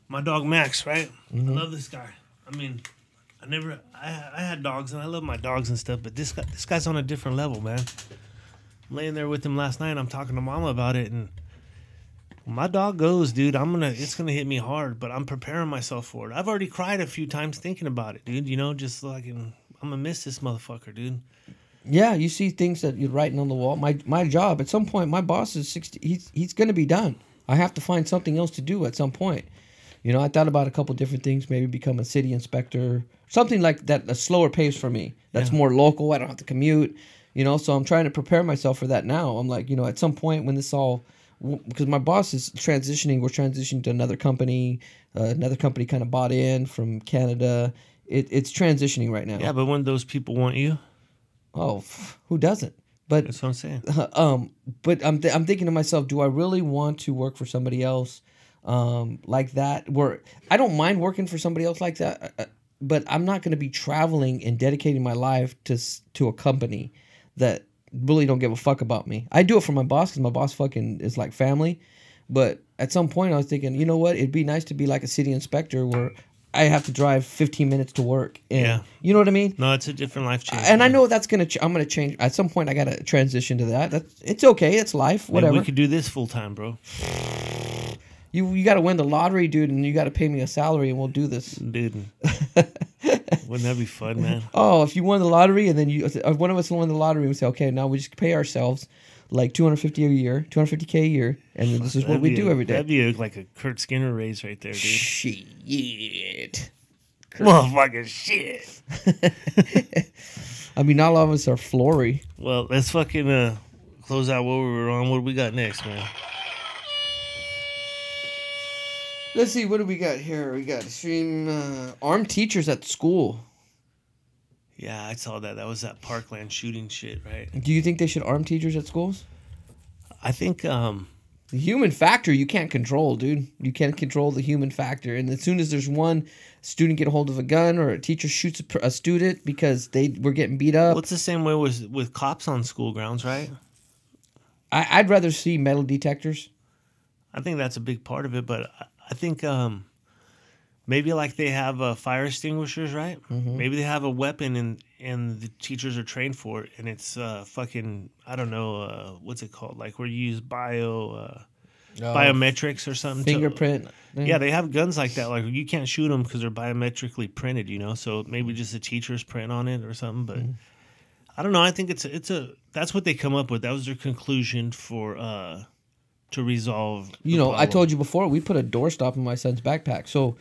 my dog Max, right? I love this guy. I mean, I had dogs and I love my dogs and stuff, but this guy's on a different level, man. I'm laying there with him last night. I'm talking to Mama about it, and when my dog goes, dude, it's gonna hit me hard, but I'm preparing myself for it. I've already cried a few times thinking about it, dude. Just like I'm gonna miss this motherfucker, dude. Yeah, you see things that you're writing on the wall. My job, at some point, my boss is 60. He's gonna be done. I have to find something else to do at some point. I thought about a couple different things, maybe become a city inspector, something like that, a slower pace for me. That's more local. I don't have to commute, so I'm trying to prepare myself for that now. I'm like, at some point when this all, because my boss is transitioning, we're transitioning to another company kind of bought in from Canada. It's transitioning right now. Yeah, but when those people want you? Oh, who doesn't? But that's what I'm saying. But I'm thinking to myself, do I really want to work for somebody else like that? Where I don't mind working for somebody else like that, but I'm not going to be traveling and dedicating my life to a company that really don't give a fuck about me. I do it for my boss because my boss fucking is like family. But at some point, I was thinking, you know what? It'd be nice to be like a city inspector where I have to drive 15 minutes to work. And, you know what I mean? No, it's a different life change. And I know that's I'm going to change. At some point, I got to transition to that. It's okay. It's life. Whatever. Maybe we could do this full time, bro. You got to win the lottery, dude, and you got to pay me a salary, and we'll do this. Dude. Wouldn't that be fun, man? Oh, if you won the lottery, and then one of us won the lottery, we say, okay, now we just pay ourselves like $250 a year, $250K a year, and this is what we do every day. That'd be like a Kurt Skinner raise right there, dude. Shit. Motherfucking shit. I mean, not all of us are Flory. Well, let's fucking close out what we were on. What do we got next, man? Let's see, what do we got here? We got armed teachers at school. Yeah, I saw that. That was that Parkland shooting shit, right? Do you think they should arm teachers at schools? I think the human factor you can't control, dude. You can't control the human factor. And as soon as there's one student get a hold of a gun or a teacher shoots a student because they were getting beat up. Well, it's the same way with cops on school grounds, right? I'd rather see metal detectors. I think that's a big part of it, but I think maybe like they have fire extinguishers, right? Mm-hmm. Maybe they have a weapon and the teachers are trained for it, and it's fucking, I don't know, what's it called? Like where you use biometrics or something. Fingerprint. Yeah, they have guns like that. Like you can't shoot them because they're biometrically printed, So maybe just the teacher's print on it or something. But I don't know. I think that's what they come up with. That was their conclusion for to resolve. I told you before, we put a doorstop in my son's backpack. So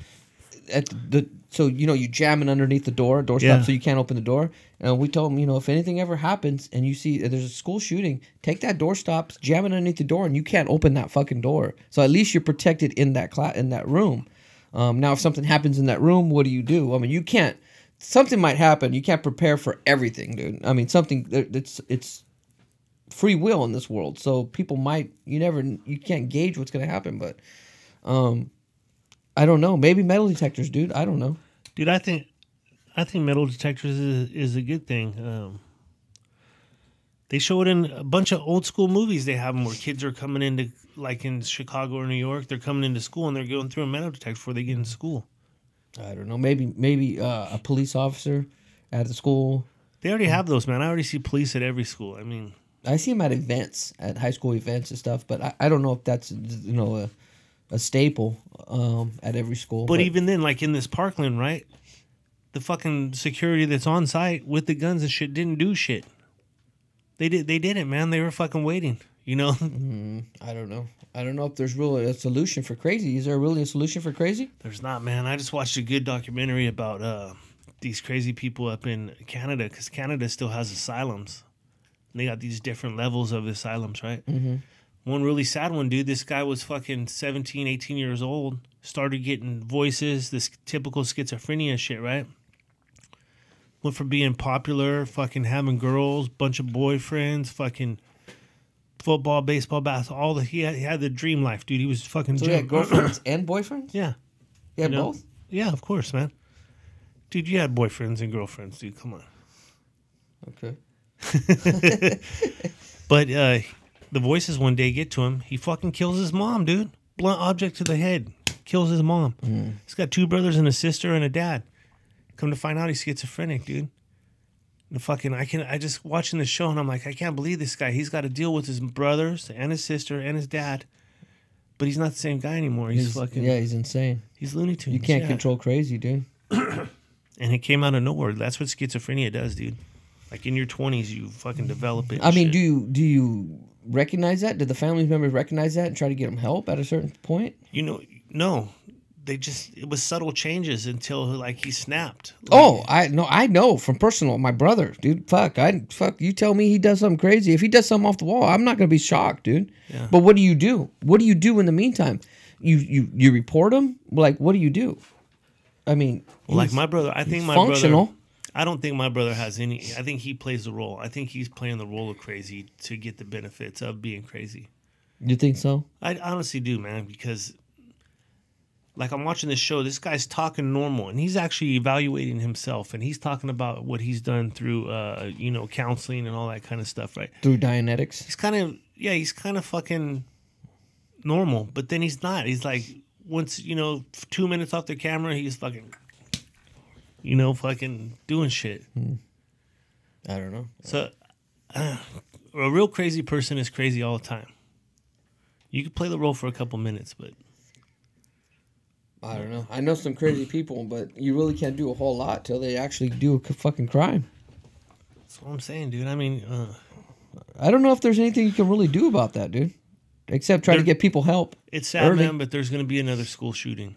you jam it underneath the doorstop so you can't open the door. And we told him, if anything ever happens and you see there's a school shooting, take that doorstop, jam it underneath the door, and you can't open that fucking door. So at least you're protected in that room. Now, if something happens in that room, what do you do? I mean, you can't. Something might happen. You can't prepare for everything, dude. I mean, it's free will in this world. So people might. You can't gauge what's going to happen, but. I don't know. Maybe metal detectors, dude. I don't know. Dude, I think metal detectors is a good thing. They show it in a bunch of old school movies. They have them where kids are coming into, like in Chicago or New York, they're coming into school and they're going through a metal detector before they get into school. I don't know. Maybe a police officer at the school. They already have those, man. I already see police at every school. I mean, I see them at events, at high school events and stuff, but I don't know if that's a staple at every school. But even then, like in this Parkland, right? The fucking security that's on site with the guns and shit didn't do shit. They didn't, man. They were fucking waiting, I don't know. I don't know if there's really a solution for crazy. Is there really a solution for crazy? There's not, man. I just watched a good documentary about these crazy people up in Canada, because Canada still has asylums. And they got these different levels of asylums, right? Mm-hmm. One really sad one, dude. This guy was fucking 17, 18 years old. Started getting voices, this typical schizophrenia shit, right? Went from being popular, fucking having girls, bunch of boyfriends, fucking football, baseball, basketball, all the he had the dream life, dude. He was fucking. So he had girlfriends and boyfriends? Yeah. He had You know? both? Yeah, of course, man. Dude, you had boyfriends and girlfriends, dude. Come on. Okay. But the voices one day get to him. He fucking kills his mom, dude. Blunt object to the head. Kills his mom. He's got 2 brothers and a sister and a dad. Come to find out, he's schizophrenic, dude. The fucking I just watching the show and I'm like, I can't believe this guy. He's got to deal with his brothers and his sister and his dad, but he's not the same guy anymore. He's fucking he's insane. He's Looney Tunes. You can't control crazy, dude. And it came out of nowhere. That's what schizophrenia does, dude. Like in your 20s, you fucking develop it. I mean, do you recognize that? Did the family members recognize that and try to get him help at a certain point? You know, no. It was subtle changes until like he snapped. I know from personal. My brother, dude. Fuck. You tell me he does something crazy. If he does something off the wall, I'm not gonna be shocked, dude. Yeah. But what do you do? What do you do in the meantime? You report him? Like, what do you do? I mean, like my brother, I think my functional. brother. I don't think my brother has any. I think he plays the role. I think he's playing the role of crazy to get the benefits of being crazy. You think so? I honestly do, man, because like I'm watching this show, this guy's talking normal and he's actually evaluating himself and he's talking about what he's done through counseling and all that kind of stuff, right? Through Dianetics. He's kind of fucking normal, but then he's not. He's like once, 2 minutes off the camera, he's fucking fucking doing shit. I don't know. So a real crazy person is crazy all the time. You could play the role for a couple minutes, but I don't know. I know some crazy people, but you really can't do a whole lot till they actually do a fucking crime. that's what I'm saying, dude. I mean, I don't know if there's anything you can really do about that, dude. Except try to get people help. it's sad, early. man, but there's going to be another school shooting.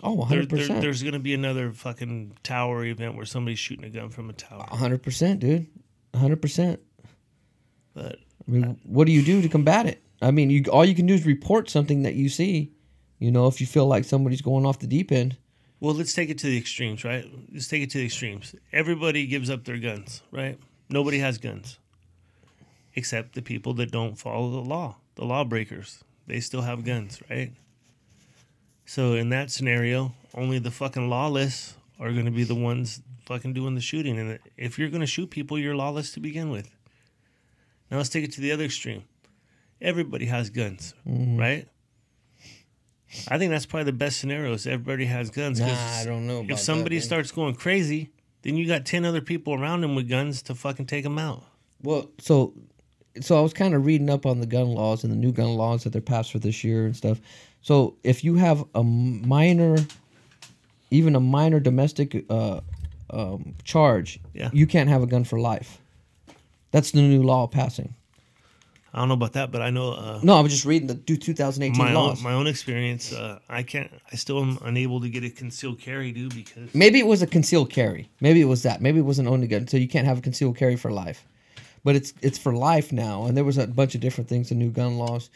Oh, 100%. There's going to be another fucking tower event where somebody's shooting a gun from a tower. 100%, dude. 100%. But I mean, what do you do to combat it? I mean, all you can do is report something that you see. If you feel like somebody's going off the deep end. well, let's take it to the extremes, right? Let's take it to the extremes. Everybody gives up their guns, right? Nobody has guns. Except the people that don't follow the law. The lawbreakers. They still have guns, right? So in that scenario, only the fucking lawless are going to be the ones fucking doing the shooting. And if you're going to shoot people, you're lawless to begin with. Now let's take it to the other extreme. Everybody has guns, right? I think that's probably the best scenario is everybody has guns. 'Cause I don't know about if somebody that, man. starts going crazy, then you got 10 other people around him with guns to fucking take them out. Well, so I was kind of reading up on the gun laws and the new gun laws that they're passed for this year and stuff. So if you have even a minor domestic charge, Yeah. you can't have a gun for life. That's the new law passing. I don't know about that, but I know No, I was just reading the 2018 laws. my own experience. I still am unable to get a concealed carry, dude, because Maybe it was a concealed carry. Maybe it was that. Maybe it was an only gun. So you can't have a concealed carry for life. But it's for life now. And there was a bunch of different things, the new gun laws.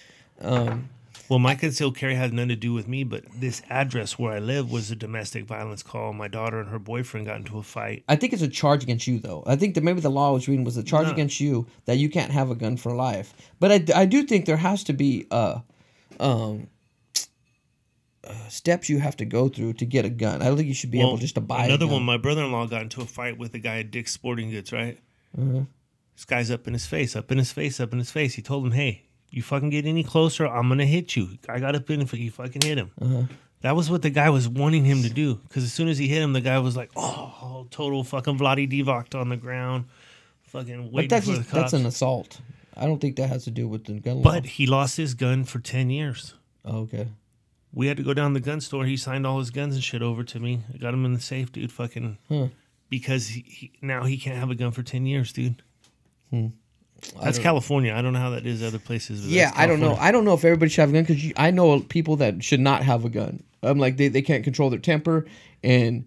well, my concealed carry has nothing to do with me, but this address where I live was a domestic violence call. My daughter and her boyfriend got into a fight. I think it's a charge against you, though. I think that maybe the law I was reading was a charge No. against you that you can't have a gun for life. But I do think there has to be steps you have to go through to get a gun. I don't think you should be able just to buy another a gun. one. My brother-in-law got into a fight with a guy at Dick's Sporting Goods, right? Uh-huh. This guy's up in his face. He told him, hey, you fucking get any closer, I'm going to hit you. I got up in, he fucking hit him. Uh-huh. That was what the guy was wanting him to do. Because as soon as he hit him, the guy was like, oh, total fucking Vladi Divac on the ground. Fucking But waiting for the that's cops. an assault. I don't think that has to do with the gun law. But he lost his gun for 10 years. Oh, okay. We had to go down to the gun store. He signed all his guns and shit over to me. I got him in the safe, dude. Fucking. Huh. Because now he can't have a gun for 10 years, dude. That's don't- California. I don't know how that is other places. But Yeah, that's I don't know. California. I don't know if everybody should have a gun because I know people that should not have a gun. I'm like they can't control their temper and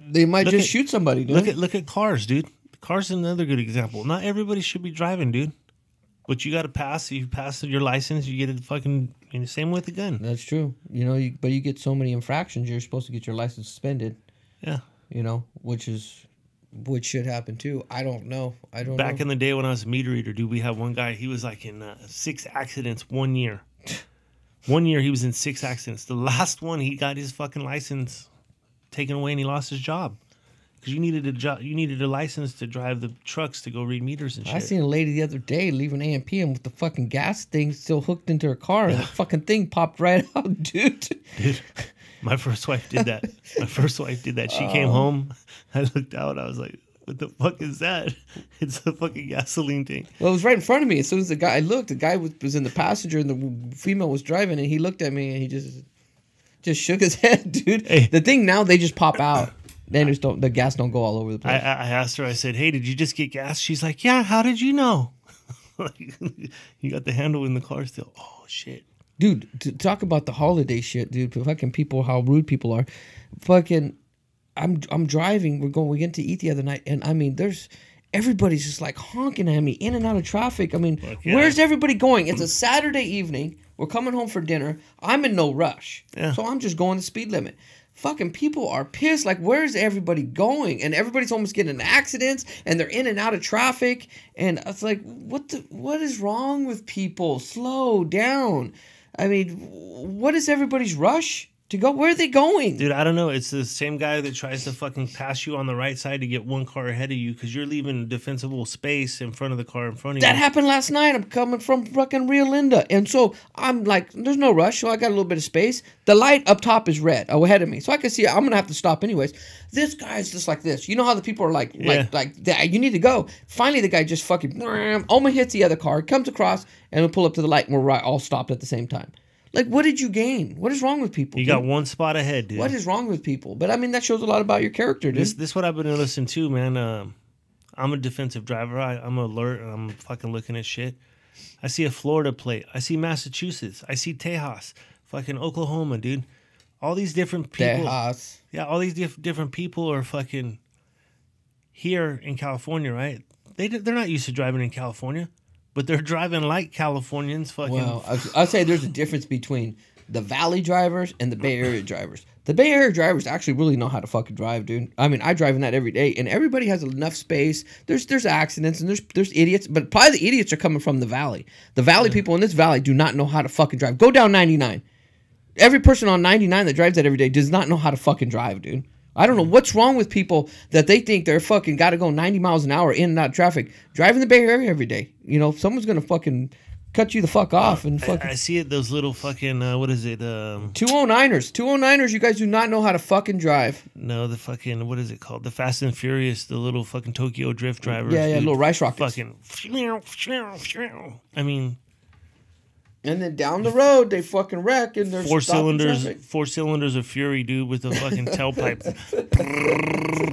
they might just shoot somebody. Dude. Look at cars, dude. Cars is another good example. Not everybody should be driving, dude. But you got to pass. If you pass your license, you get a fucking. Same with the gun. That's true. But you get so many infractions, you're supposed to get your license suspended. Yeah. Which is which should happen too. I don't know. Back in the day when I was a meter reader, dude, we had one guy. He was like in 6 accidents 1 year. 1 year he was in 6 accidents. The last one, he got his fucking license taken away and he lost his job because you needed a license to drive the trucks to go read meters and shit. I seen a lady the other day leaving AMP and with the fucking gas thing still hooked into her car, and the fucking thing popped right out, dude. Dude, my first wife did that. She came home. I looked out. I was like, what the fuck is that? It's a fucking gasoline thing. Well, it was right in front of me. As soon as I looked, the guy was in the passenger and the female was driving, and he looked at me and he just shook his head, dude. Hey. The thing now, they just pop out. The gas don't go all over the place. I asked her, I said, hey, did you just get gas? She's like, yeah, how did you know? You got the handle in the car still. Oh, shit. Dude, to talk about the holiday shit, dude. Fucking people, how rude people are. Fucking, I'm driving. We get to eat the other night, and I mean, everybody's just like honking at me in and out of traffic. I mean, where's everybody going? It's a Saturday evening. We're coming home for dinner. I'm in no rush, so I'm just going the speed limit. Fucking people are pissed. Like, where's everybody going? And everybody's almost getting in accidents, and they're in and out of traffic. And it's like, what is wrong with people? Slow down. I mean, what is everybody's rush to go? Where are they going? Dude, I don't know. It's the same guy that tries to fucking pass you on the right side to get one car ahead of you because you're leaving defensible space in front of the car in front of you. That happened last night. I'm coming from fucking Rio Linda. And so I'm like, there's no rush. So I got a little bit of space. The light up top is red ahead of me. So I can see I'm going to have to stop anyways. This guy's just like this. You know how the people are like you need to go. Finally, the guy just fucking almost hits the other car, comes across, and we pull up to the light, and we're all stopped at the same time. Like, what did you gain? What is wrong with people? You got one spot ahead, dude. What is wrong with people? But I mean, that shows a lot about your character, dude. This is what I've been noticing too, man. I'm a defensive driver. I'm alert. I'm fucking looking at shit. I see a Florida plate. I see Massachusetts. I see Tejas. Fucking Oklahoma, dude. All these different people. Tejas. Yeah, all these different people are fucking here in California, right? They're not used to driving in California. But they're driving like Californians. Fucking. Well, I'd say there's a difference between the Valley drivers and the Bay Area drivers. The Bay Area drivers actually really know how to fucking drive, dude. I mean, I drive in that every day, and everybody has enough space. There's accidents and there's idiots, but probably the idiots are coming from the Valley. The Valley people in this Valley do not know how to fucking drive. Go down 99. Every person on 99 that drives that every day does not know how to fucking drive, dude. I don't know what's wrong with people that they think they're fucking got to go 90 miles an hour in and out of traffic. Driving the Bay Area every day. You know, someone's going to fucking cut you the fuck off. And fucking. I see it, those little fucking, what is it? 209ers. 209ers, you guys do not know how to fucking drive. No, the fucking, what is it called? The Fast and Furious, the little fucking Tokyo Drift drivers. Yeah, little rice rockets. Fucking, I mean. And then down the road, they fucking wreck, and there's 4 cylinders of fury, dude, with a fucking tailpipe.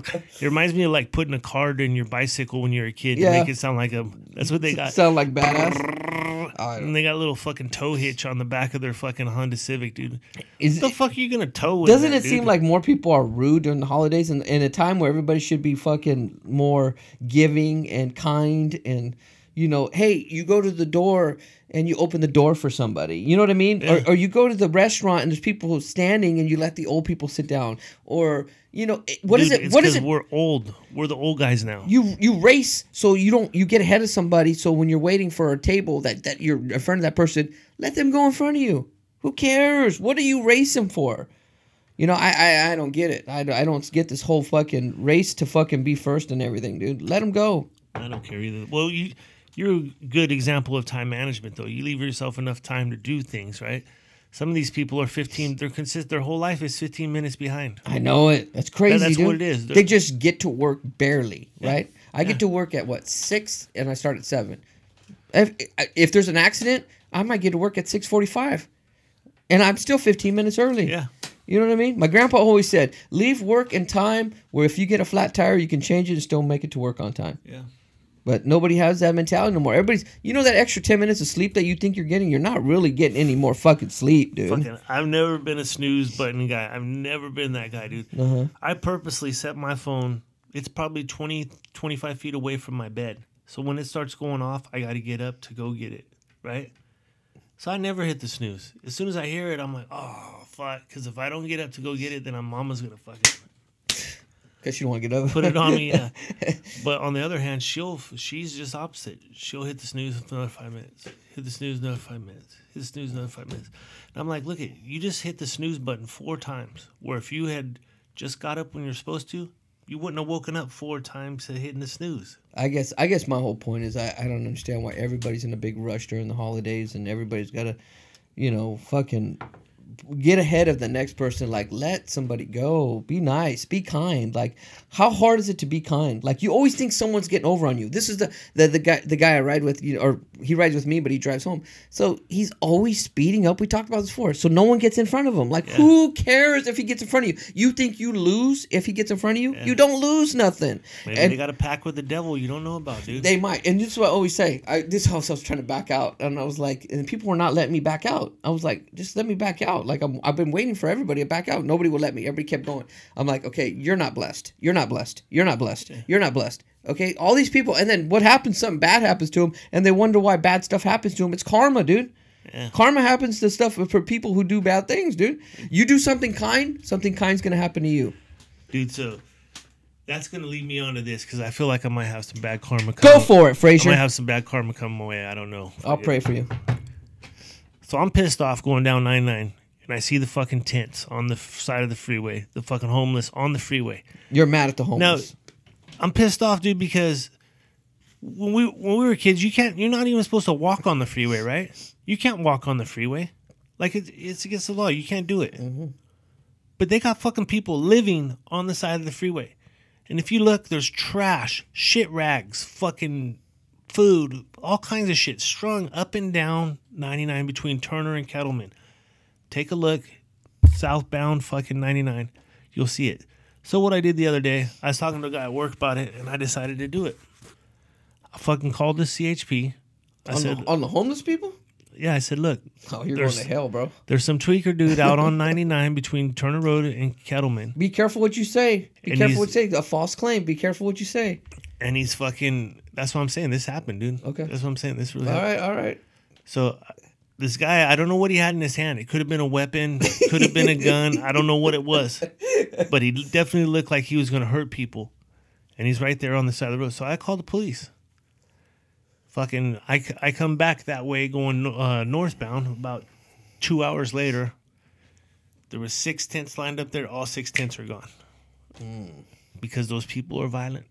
It reminds me of like putting a card in your bicycle when you're a kid to make it sound like that's what they got. Sound like badass. And they got a little fucking tow hitch on the back of their fucking Honda Civic, dude. What the fuck are you gonna tow with? Doesn't it seem like more people are rude during the holidays and in a time where everybody should be fucking more giving and kind and, you know, hey, you go to the door and you open the door for somebody. You know what I mean? Yeah. Or you go to the restaurant and there's people standing and you let the old people sit down. Or, you know, what is it? What is it? We're old. We're the old guys now. You race so you get ahead of somebody. So when you're waiting for a table that you're in front of that person, let them go in front of you. Who cares? What are you racing for? You know, I don't get it. I don't get this whole fucking race to fucking be first and everything, dude. Let them go. I don't care either. Well, you're a good example of time management, though. You leave yourself enough time to do things, right? Some of these people are 15. Their whole life is 15 minutes behind. I know it. That's crazy. That's dude. what it is. They just get to work barely, right? I get to work at 6, and I start at 7. If there's an accident, I might get to work at 6:45, and I'm still 15 minutes early. Yeah. You know what I mean? My grandpa always said, "Leave work in time, where if you get a flat tire, you can change it and still make it to work on time." Yeah. But nobody has that mentality no more. Everybody's, you know, that extra 10 minutes of sleep that you think you're getting, you're not really getting any more fucking sleep, dude. I've never been a snooze button guy. I've never been that guy, dude. Uh-huh. I purposely set my phone, it's probably 20, 25 feet away from my bed. So when it starts going off, I got to get up to go get it, right? So I never hit the snooze. As soon as I hear it, I'm like, oh, fuck. Because if I don't get up to go get it, then mama's going to fucking... Because she don't want to get up. Put it on me, yeah. But on the other hand, she's just opposite. She'll hit the snooze for another 5 minutes. Hit the snooze another 5 minutes. Hit the snooze another 5 minutes. And I'm like, look, you just hit the snooze button 4 times. Where if you had just got up when you're supposed to, you wouldn't have woken up 4 times to hitting the snooze. I guess my whole point is I don't understand why everybody's in a big rush during the holidays and everybody's got to, fucking get ahead of the next person. Like, let somebody go. Be nice. Be kind. Like, how hard is it to be kind? Like, you always think someone's getting over on you. This is the guy I ride with, or he rides with me, but he drives home. So he's always speeding up. We talked about this before. So no one gets in front of him. Like, who cares if he gets in front of you? You think you lose if he gets in front of you? Yeah. You don't lose nothing. Maybe they got a pact with the devil you don't know about, dude. They might. And this is what I always say. This house I was trying to back out. And I was like, and people were not letting me back out. I was like, just let me back out. Like, I've been waiting for everybody to back out. Nobody would let me. Everybody kept going. I'm like, okay, you're not blessed. You're not blessed. You're not blessed. Yeah. You're not blessed. Okay, all these people, and then what happens? Something bad happens to them, and they wonder why bad stuff happens to them. It's karma, dude. Yeah. Karma happens to stuff for people who do bad things, dude. You do something kind's gonna happen to you, dude. So that's gonna lead me on to this because I feel like I might have some bad karma. Go for it, Frazier. I might have some bad karma come my way. I don't know. I'll pray for you. So I'm pissed off going down 99, and I see the fucking tents on the side of the freeway, the fucking homeless on the freeway. You're mad at the homeless. Now, I'm pissed off, dude, because when we were kids, you're not even supposed to walk on the freeway, right? You can't walk on the freeway. Like, it's against the law. You can't do it. Mm-hmm. But they got fucking people living on the side of the freeway. And if you look, there's trash, shit rags, fucking food, all kinds of shit strung up and down 99 between Turner and Kettleman. Take a look, southbound fucking 99. You'll see it. So what I did the other day, I was talking to a guy at work about it, and I decided to do it. I fucking called the CHP. On the homeless people? Yeah, I said, look. Oh, you're going to hell, bro. There's some tweaker dude out on 99 between Turner Road and Kettleman. Be careful what you say. Be careful what you say. A false claim. Be careful what you say. And he's fucking, that's what I'm saying. This happened, dude. Okay. That's what I'm saying. This really happened. All right. So this guy, I don't know what he had in his hand. It could have been a weapon. Could have been a gun. I don't know what it was. But he definitely looked like he was going to hurt people. And he's right there on the side of the road. So I called the police. Fucking, I come back that way going northbound. About 2 hours later, there was 6 tents lined up there. All 6 tents are gone. Because those people are violent.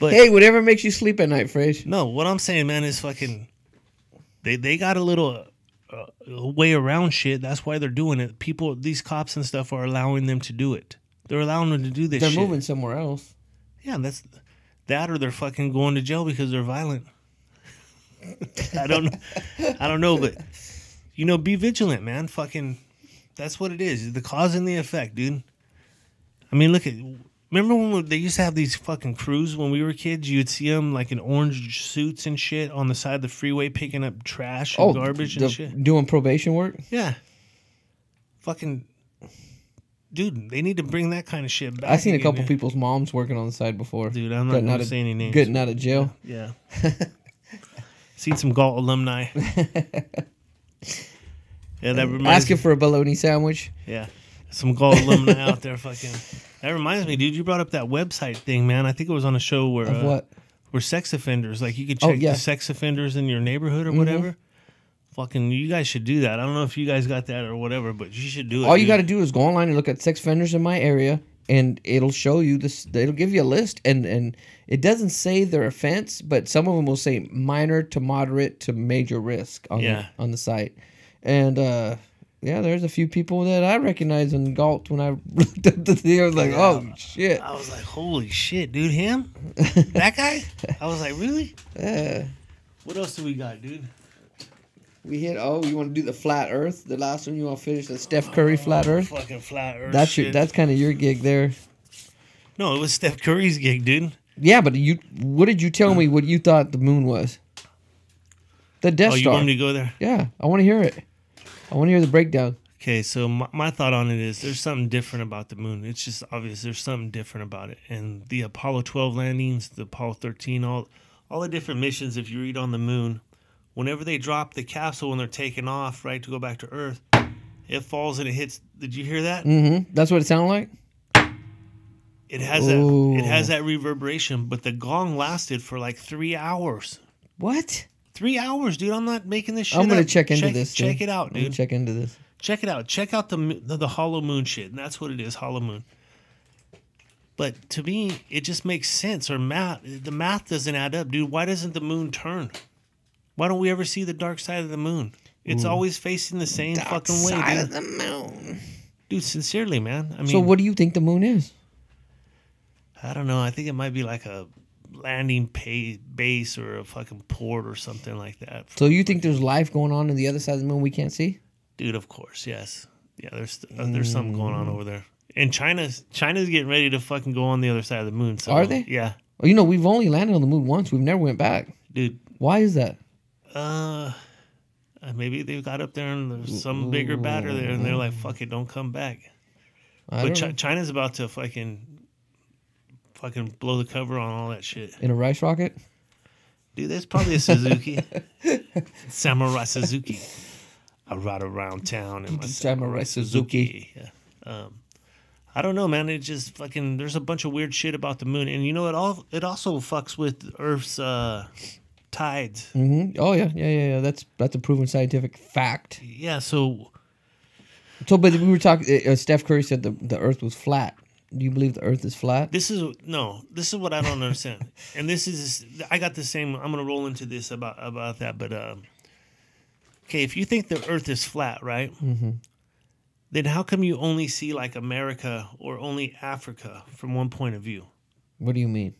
But hey, whatever makes you sleep at night, Fraze. No, what I'm saying, man, is fucking they got a little way around shit. That's why they're doing it. People, these cops and stuff are allowing them to do it. They're allowing them to do this. They're shit. moving somewhere else. Yeah, that's that, or they're fucking going to jail because they're violent. I don't know, but be vigilant, man. Fucking, that's what it is. The cause and the effect, dude. I mean, remember when they used to have these fucking crews when we were kids? You'd see them like in orange suits and shit on the side of the freeway picking up trash and garbage and shit. Doing probation work? Yeah. Fucking, dude, they need to bring that kind of shit back. I've seen a couple people's moms working on the side before. Dude, I'm not going to say any names. Getting out of jail. Yeah. Seen some Galt alumni. Yeah, that reminds asking for a bologna sandwich. Yeah. Some Galt alumni out there fucking. That reminds me, dude, you brought up that website thing, man. I think it was on a show where what? Where sex offenders, like you could check the sex offenders in your neighborhood or whatever. Fucking, you guys should do that. I don't know if you guys got that or whatever, but you should do it. All you got to do is go online and look at sex offenders in my area, and it'll show you this. It'll give you a list, and it doesn't say their offense, but some of them will say minor to moderate to major risk on the site. And there's a few people that I recognize in Galt when I looked up the thing. I was like, oh shit! I was like, holy shit, dude, him, that guy. I was like, really? Yeah. What else do we got, dude? We hit. Oh, you want to do the flat Earth? The last one you want to finish the Steph Curry flat Earth? Fucking flat Earth. That's kind of your gig there. No, it was Steph Curry's gig, dude. Yeah, but what did you tell me? What you thought the moon was? The Death Star. Oh, you want me to go there? Yeah, I want to hear it. I want to hear the breakdown. Okay, so my thought on it is there's something different about the moon. It's just obvious there's something different about it. And the Apollo 12 landings, the Apollo 13, all the different missions, if you read on the moon, whenever they drop the capsule when they're taking off, right, to go back to Earth, it falls and it hits. Did you hear that? Mm-hmm. That's what it sounded like? It has that. It has that reverberation, but the gong lasted for like 3 hours. What? 3 hours, dude. I'm not making this shit I'm going to up. check into this. Check it out, I'm gonna dude. check into this. Check it out. Check out the hollow moon shit. And that's what it is, hollow moon. But to me, it just makes sense. Or math. The math doesn't add up, dude. Why doesn't the moon turn? Why don't we ever see the dark side of the moon? It's always facing the same fucking way, Side dude. of the moon. Dude, sincerely, man. I mean, So what do you think the moon is? I don't know. I think it might be like a landing base or a fucking port or something like that. So you think there's life going on the other side of the moon we can't see? Dude, of course, yes. Yeah, there's something going on over there. And China's getting ready to fucking go on the other side of the moon. So, Are they? Yeah. Well, you know, we've only landed on the moon once. We've never went back. Dude, Why is that? maybe they got up there and there's some bigger batter there and they're like, fuck it, don't come back. But China's about to fucking blow the cover on all that shit. In a rice rocket? Dude, there's probably a Suzuki. Samurai Suzuki. I ride around town in my Samurai Suzuki. Yeah. I don't know, man. It just fucking, there's a bunch of weird shit about the moon. And you know, it also fucks with Earth's tides. Mm-hmm. Oh, yeah. That's a proven scientific fact. Yeah, so But we were talking, Steph Curry said the Earth was flat. Do you believe the Earth is flat? this is what I don't understand. And this is, I got the same, I'm going to roll into this about that. But, okay, if you think the Earth is flat, right? Mm-hmm. Then how come you only see like America or only Africa from one point of view? What do you mean?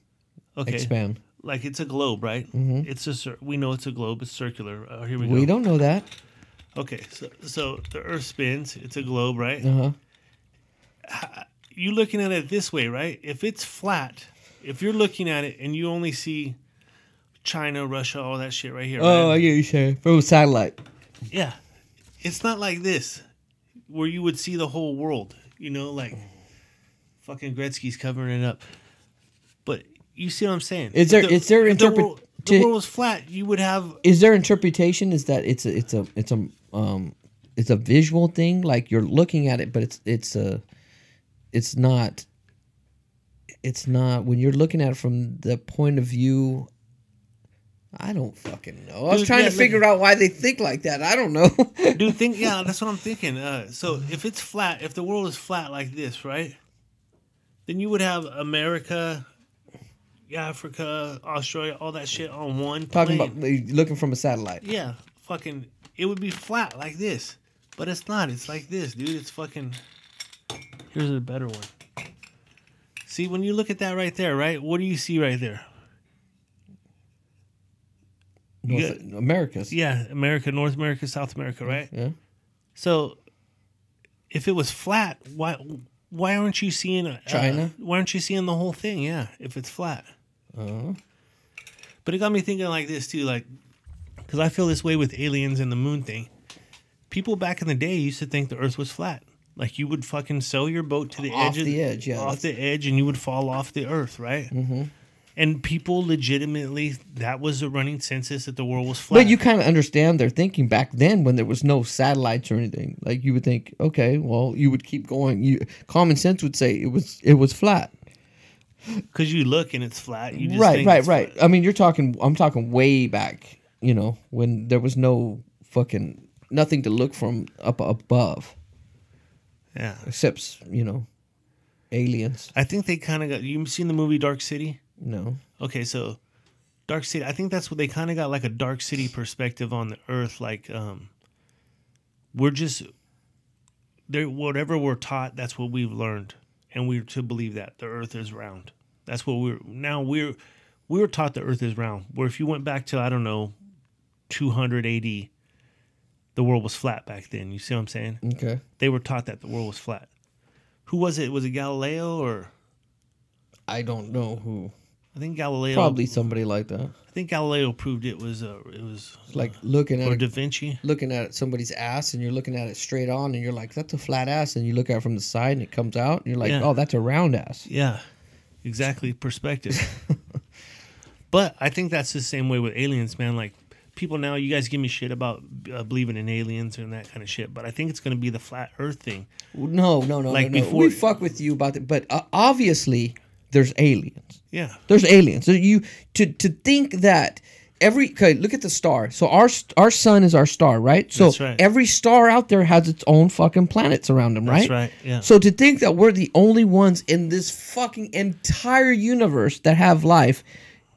Okay. Expand. Like it's a globe, right? Mm-hmm. We know it's a globe. It's circular. Here we go. We don't know that. Okay, so the Earth spins. It's a globe, right? Uh-huh. You looking at it this way, right? If it's flat, if you're looking at it and you only see China, Russia, all that shit right here. Oh, right? I get what you're saying. From a satellite. Yeah, it's not like this, where you would see the whole world. You know, like fucking Gretzky's covering it up. But you see what I'm saying? Is there if the world was flat, you would have. Is there interpretation? Is that it's a visual thing? Like you're looking at it, but it's not when you're looking at it from the point of view. I don't fucking know. I was trying to figure out why they think like that. I don't know. Dude, that's what I'm thinking. So if it's flat, if the world is flat like this, right? Then you would have America, Africa, Australia, all that shit on one Talking plane. about looking from a satellite. Yeah, fucking, it would be flat like this. But it's not. It's like this, dude. It's fucking, here's a better one. See, when you look at that right there, right? What do you see right there? Americas. Yeah, America, North America, South America, right? Yeah. So, if it was flat, why aren't you seeing China? Why aren't you seeing the whole thing? Yeah, if it's flat. But it got me thinking like this too, like, because I feel this way with aliens and the moon thing. People back in the day used to think the Earth was flat. Like you would fucking sail your boat to the Off the edge, yeah. off the edge, and you would fall off the Earth, right? Mm-hmm. And people legitimately, that was a running census that the world was flat. But you kind of understand their thinking back then when there was no satellites or anything. Like you would think, okay, well, you would keep going. Common sense would say it was flat. Because you look and it's flat. You just Right. think it's flat. I mean, I'm talking way back, when there was no fucking, nothing to look from up above. Yeah. Except, aliens. I think they kind of got, you seen the movie Dark City? No. Okay, so Dark City, I think that's what they kind of got, like a Dark City perspective on the Earth. Like, we're just, whatever we're taught, that's what we've learned. And we're to believe that the Earth is round. That's what we were taught the Earth is round. Where if you went back to, I don't know, 200 AD, the world was flat back then. You see what I'm saying? Okay. They were taught that the world was flat. Who was it? Was it Galileo or? I don't know who. I think Galileo. Probably somebody like that. I think Galileo proved it was Like looking at or Da Vinci. Looking at somebody's ass, and you're looking at it straight on, and you're like, that's a flat ass. And you look at it from the side, and it comes out, and you're like, oh, that's a round ass. Yeah, exactly. Perspective. But I think that's the same way with aliens, man. Like, people now, you guys give me shit about believing in aliens and that kind of shit, but I think it's going to be the flat Earth thing. No. Like no. before- We fuck with you about it, but obviously there's aliens. Yeah. There's aliens. So to think that look at the star. So our sun is our star, right? So That's right. every star out there has its own fucking planets around them, right? That's right, yeah. So to think that we're the only ones in this fucking entire universe that have life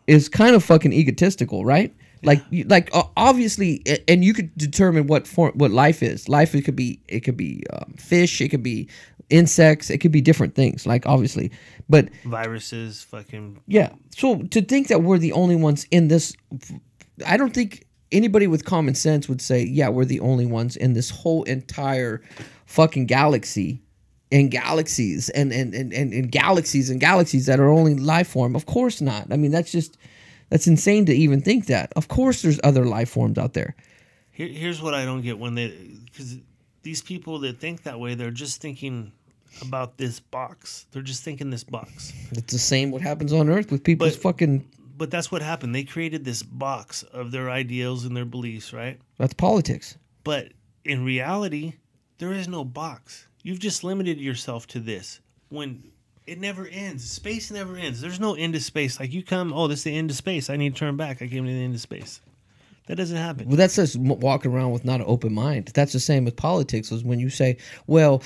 is kind of fucking egotistical, right? Like obviously, and you could determine what life is. Life it could be fish, it could be insects, it could be different things. Like obviously, but Viruses, fucking. yeah. So to think that we're the only ones in this, I don't think anybody with common sense would say, yeah, we're the only ones in this whole entire fucking galaxy. And galaxies and galaxies and galaxies that are only life form. Of course not. I mean, that's insane to even think that. Of course there's other life forms out there. Here's what I don't get because these people that think that way, they're just thinking about this box. They're just thinking this box. It's the same what happens on Earth with people's fucking... But that's what happened. They created this box of their ideals and their beliefs, right? That's politics. But in reality, there is no box. You've just limited yourself to this when it never ends. Space never ends. There's no end to space. Like you come, oh, this is the end of space. I need to turn back. I came to the end of space. That doesn't happen. Well, that's just walking around with not an open mind. That's the same with politics. Is when you say, well,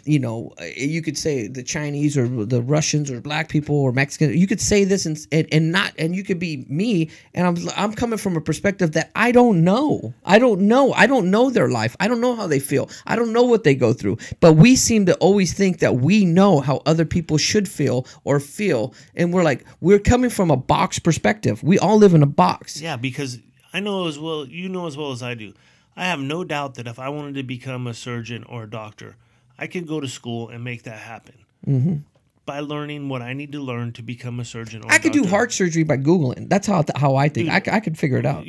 you could say the Chinese or the Russians or black people or Mexicans. You could say this and you could be me. And I'm coming from a perspective that I don't know. I don't know their life. I don't know how they feel. I don't know what they go through. But we seem to always think that we know how other people should feel. And we're coming from a box perspective. We all live in a box. Yeah, because I know as well, you know as well as I do. I have no doubt that if I wanted to become a surgeon or a doctor, I could go to school and make that happen by learning what I need to learn to become a surgeon. Or I could do heart surgery by Googling. That's how I think. I could figure it out.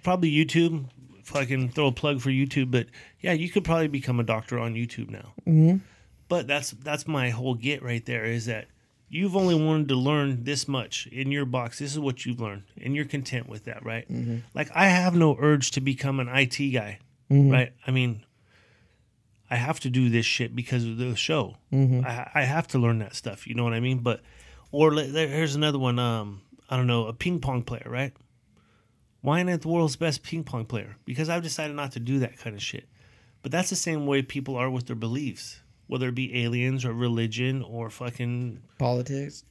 Probably YouTube. If I can throw a plug for YouTube, but yeah, you could probably become a doctor on YouTube now. Mm-hmm. But that's my whole get right there is that you've only wanted to learn this much in your box. This is what you've learned, and you're content with that, right? Mm-hmm. Like, I have no urge to become an IT guy, right? I mean, I have to do this shit because of the show. Mm-hmm. I have to learn that stuff, you know what I mean? Here's another one. I don't know, a ping pong player, right? Why not the world's best ping pong player? Because I've decided not to do that kind of shit. But that's the same way people are with their beliefs. Whether it be aliens or religion or fucking politics,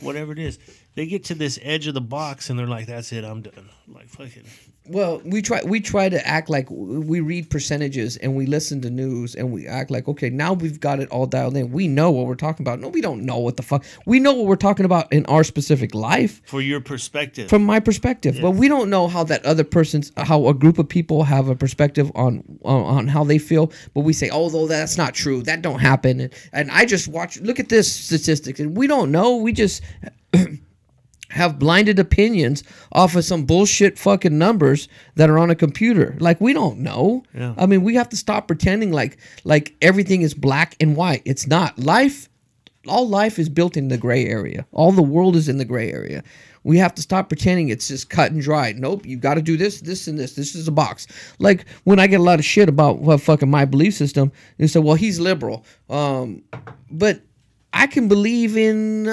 whatever it is, they get to this edge of the box and they're like, "That's it, I'm done." Like fucking. Well, we try to act like we read percentages and we listen to news and we act like, okay, now we've got it all dialed in. We know what we're talking about. No, we don't know what the fuck. We know what we're talking about in our specific life. For your perspective. From my perspective. Yes. But we don't know how that other how a group of people have a perspective on how they feel. But we say, oh, though that's not true. That don't happen. And I just look at this statistics and we don't know. We just have blinded opinions off of some bullshit fucking numbers that are on a computer. Like, we don't know. Yeah. I mean, we have to stop pretending like everything is black and white. It's not. All life is built in the gray area. All the world is in the gray area. We have to stop pretending it's just cut and dry. Nope, you got to do this, this, and this. This is a box. Like, when I get a lot of shit about fucking my belief system, they say, well, he's liberal. But I can believe in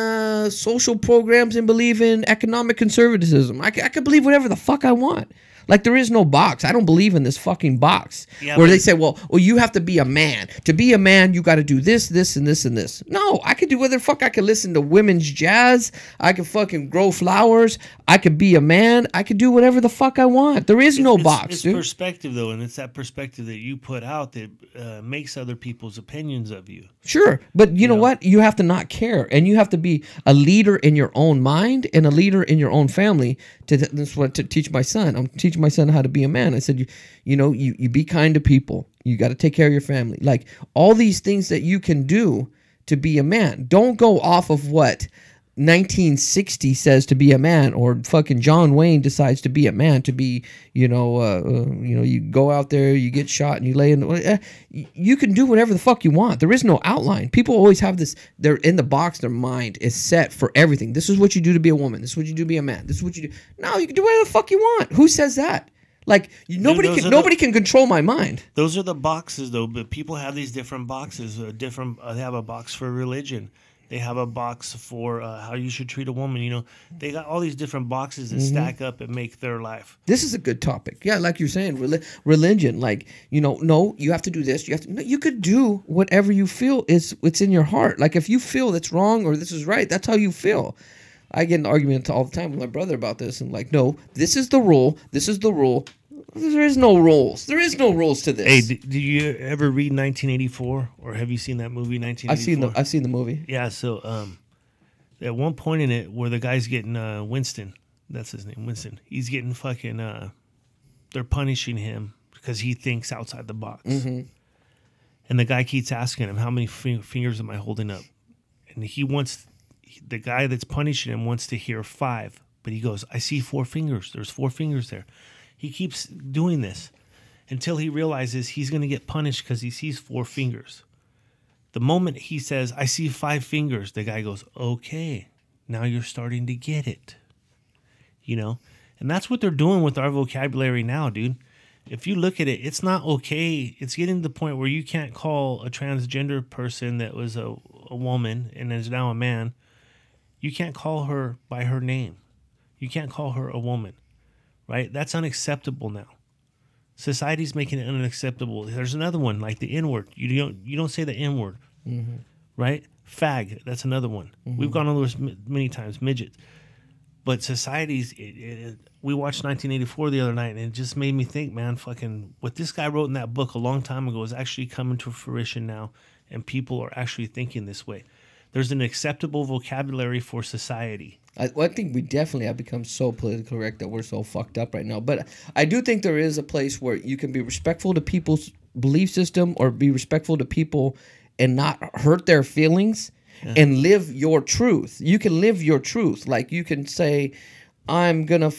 social programs and believe in economic conservatism. I can believe whatever the fuck I want. Like, there is no box. I don't believe in this fucking box where they say, well, you have to be a man. To be a man, you got to do this, this, and this, and this. No, I could do whatever the fuck. I could listen to women's jazz. I could fucking grow flowers. I could be a man. I could do whatever the fuck I want. There is no box, it's dude. Perspective, though, and it's that perspective that you put out that makes other people's opinions of you. Sure, but you know what? You have to not care, and you have to be a leader in your own mind and a leader in your own family. That's what to teach my son. I'm teaching my son how to be a man. I said, you be kind to people. You got to take care of your family. Like, all these things that you can do to be a man. Don't go off of what 1960 says to be a man, or fucking John Wayne decides to be a man, to be, you go out there, you get shot and you lay in. You can do whatever the fuck you want. There is no outline. People always have this. They're in the box. Their mind is set for everything. This is what you do to be a woman. This is what you do to be a man. This is what you do. No, you can do whatever the fuck you want. Who says that? Like nobody can control my mind. Those are the boxes, though. But people have these different boxes. They have a box for religion. They have a box for how you should treat a woman. You know, they got all these different boxes that stack up and make their life. This is a good topic. Yeah, like you're saying, religion. Like, you know, no, you have to do this. You could do whatever you feel it's in your heart. Like if you feel that's wrong or this is right, that's how you feel. I get in arguments all the time with my brother about this, and like, no, this is the rule. This is the rule. There is no rules. There is no rules to this. Hey, did you ever read 1984, or have you seen that movie 1984? I've seen the movie. Yeah. So, at one point in it, where the guy's getting Winston, that's his name, Winston. He's getting fucking. They're punishing him because he thinks outside the box, and the guy keeps asking him, "How many fingers am I holding up?" And the guy that's punishing him wants to hear 5, but he goes, "I see 4 fingers. There's 4 fingers there." He keeps doing this until he realizes he's going to get punished because he sees 4 fingers. The moment he says, "I see 5 fingers," the guy goes, "Okay, now you're starting to get it." You know? And that's what they're doing with our vocabulary now, dude. If you look at it, it's not okay. It's getting to the point where you can't call a transgender person that was a woman and is now a man. You can't call her by her name. You can't call her a woman. Right? That's unacceptable now. Society's making it unacceptable. There's another one, like the N-word. You don't say the N-word. Right? Fag, that's another one. We've gone over this many times, midget. But society's... we watched 1984 the other night, and it just made me think, man, fucking... what this guy wrote in that book a long time ago is actually coming to fruition now, and people are actually thinking this way. There's an acceptable vocabulary for society. I think we definitely have become so politically correct that we're so fucked up right now. But I do think there is a place where you can be respectful to people's belief system or be respectful to people and not hurt their feelings and live your truth. You can live your truth. Like you can say, I'm gonna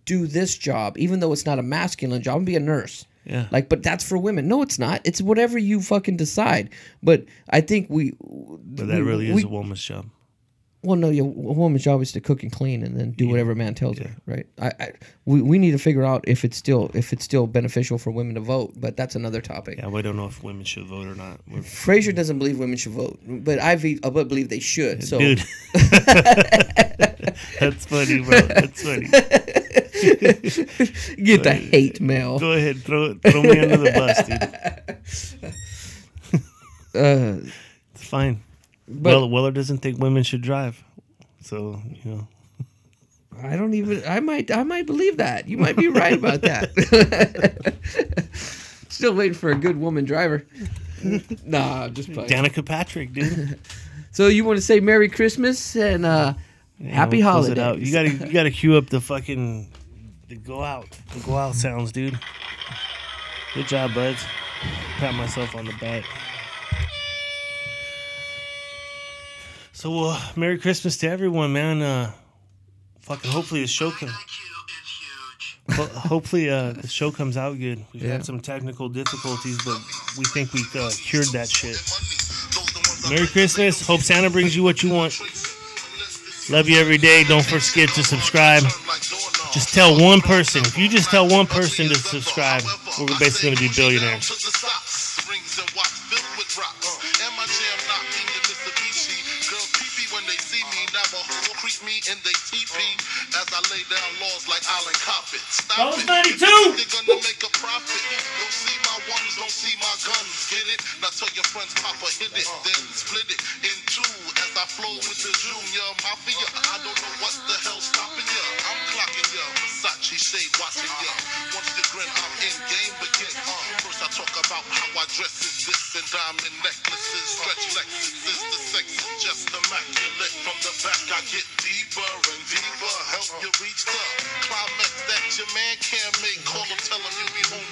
do this job, even though it's not a masculine job. I'm gonna be a nurse. Yeah. Like, but that's for women. No, it's not. It's whatever you fucking decide. But I think But that really is a woman's job. Well, no, a woman's job is to cook and clean and then do whatever a man tells her, right? We need to figure out if it's still beneficial for women to vote, but that's another topic. Yeah, we don't know if women should vote or not. Frazier doesn't believe women should vote, but I believe they should. So, dude, that's funny, bro. That's funny. Get the hate mail. Go ahead, throw me under the bus, dude. It's fine. But Weller doesn't think women should drive, so you know. I don't even. I might believe that. You might be right about that. Still waiting for a good woman driver. Nah, I'm just playing. Danica Patrick, dude. So you want to say Merry Christmas and Happy Holidays? You gotta cue up the go out sounds, dude. Good job, buds. Pat myself on the back. So, Merry Christmas to everyone, man. Hopefully the show the show comes out good. We've had some technical difficulties, but we think we cured that shit. Merry Christmas. Hope Santa brings you what you want. Love you every day. Don't forget to subscribe. Just tell one person. If you just tell one person to subscribe, we're basically going to be billionaires. And they TP as I lay down laws like Island Coppet. Stop it. 92! They're gonna make a profit. Don't see my ones, don't see my guns. Get it? Now tell your friends, Papa hit it, then split it in 2 as I flow with the Junior Mafia. I don't know what the hell's stopping ya. I'm clocking ya. Versace shade watching ya. Once you grin, I'm in game begin. First I talk about how I dress is this and diamond necklaces. Stretch Lexus is the sex is just immaculate. From the back I get deeper and deeper. Help you reach the climax that your man can't make. Call him, tell him you'll be home.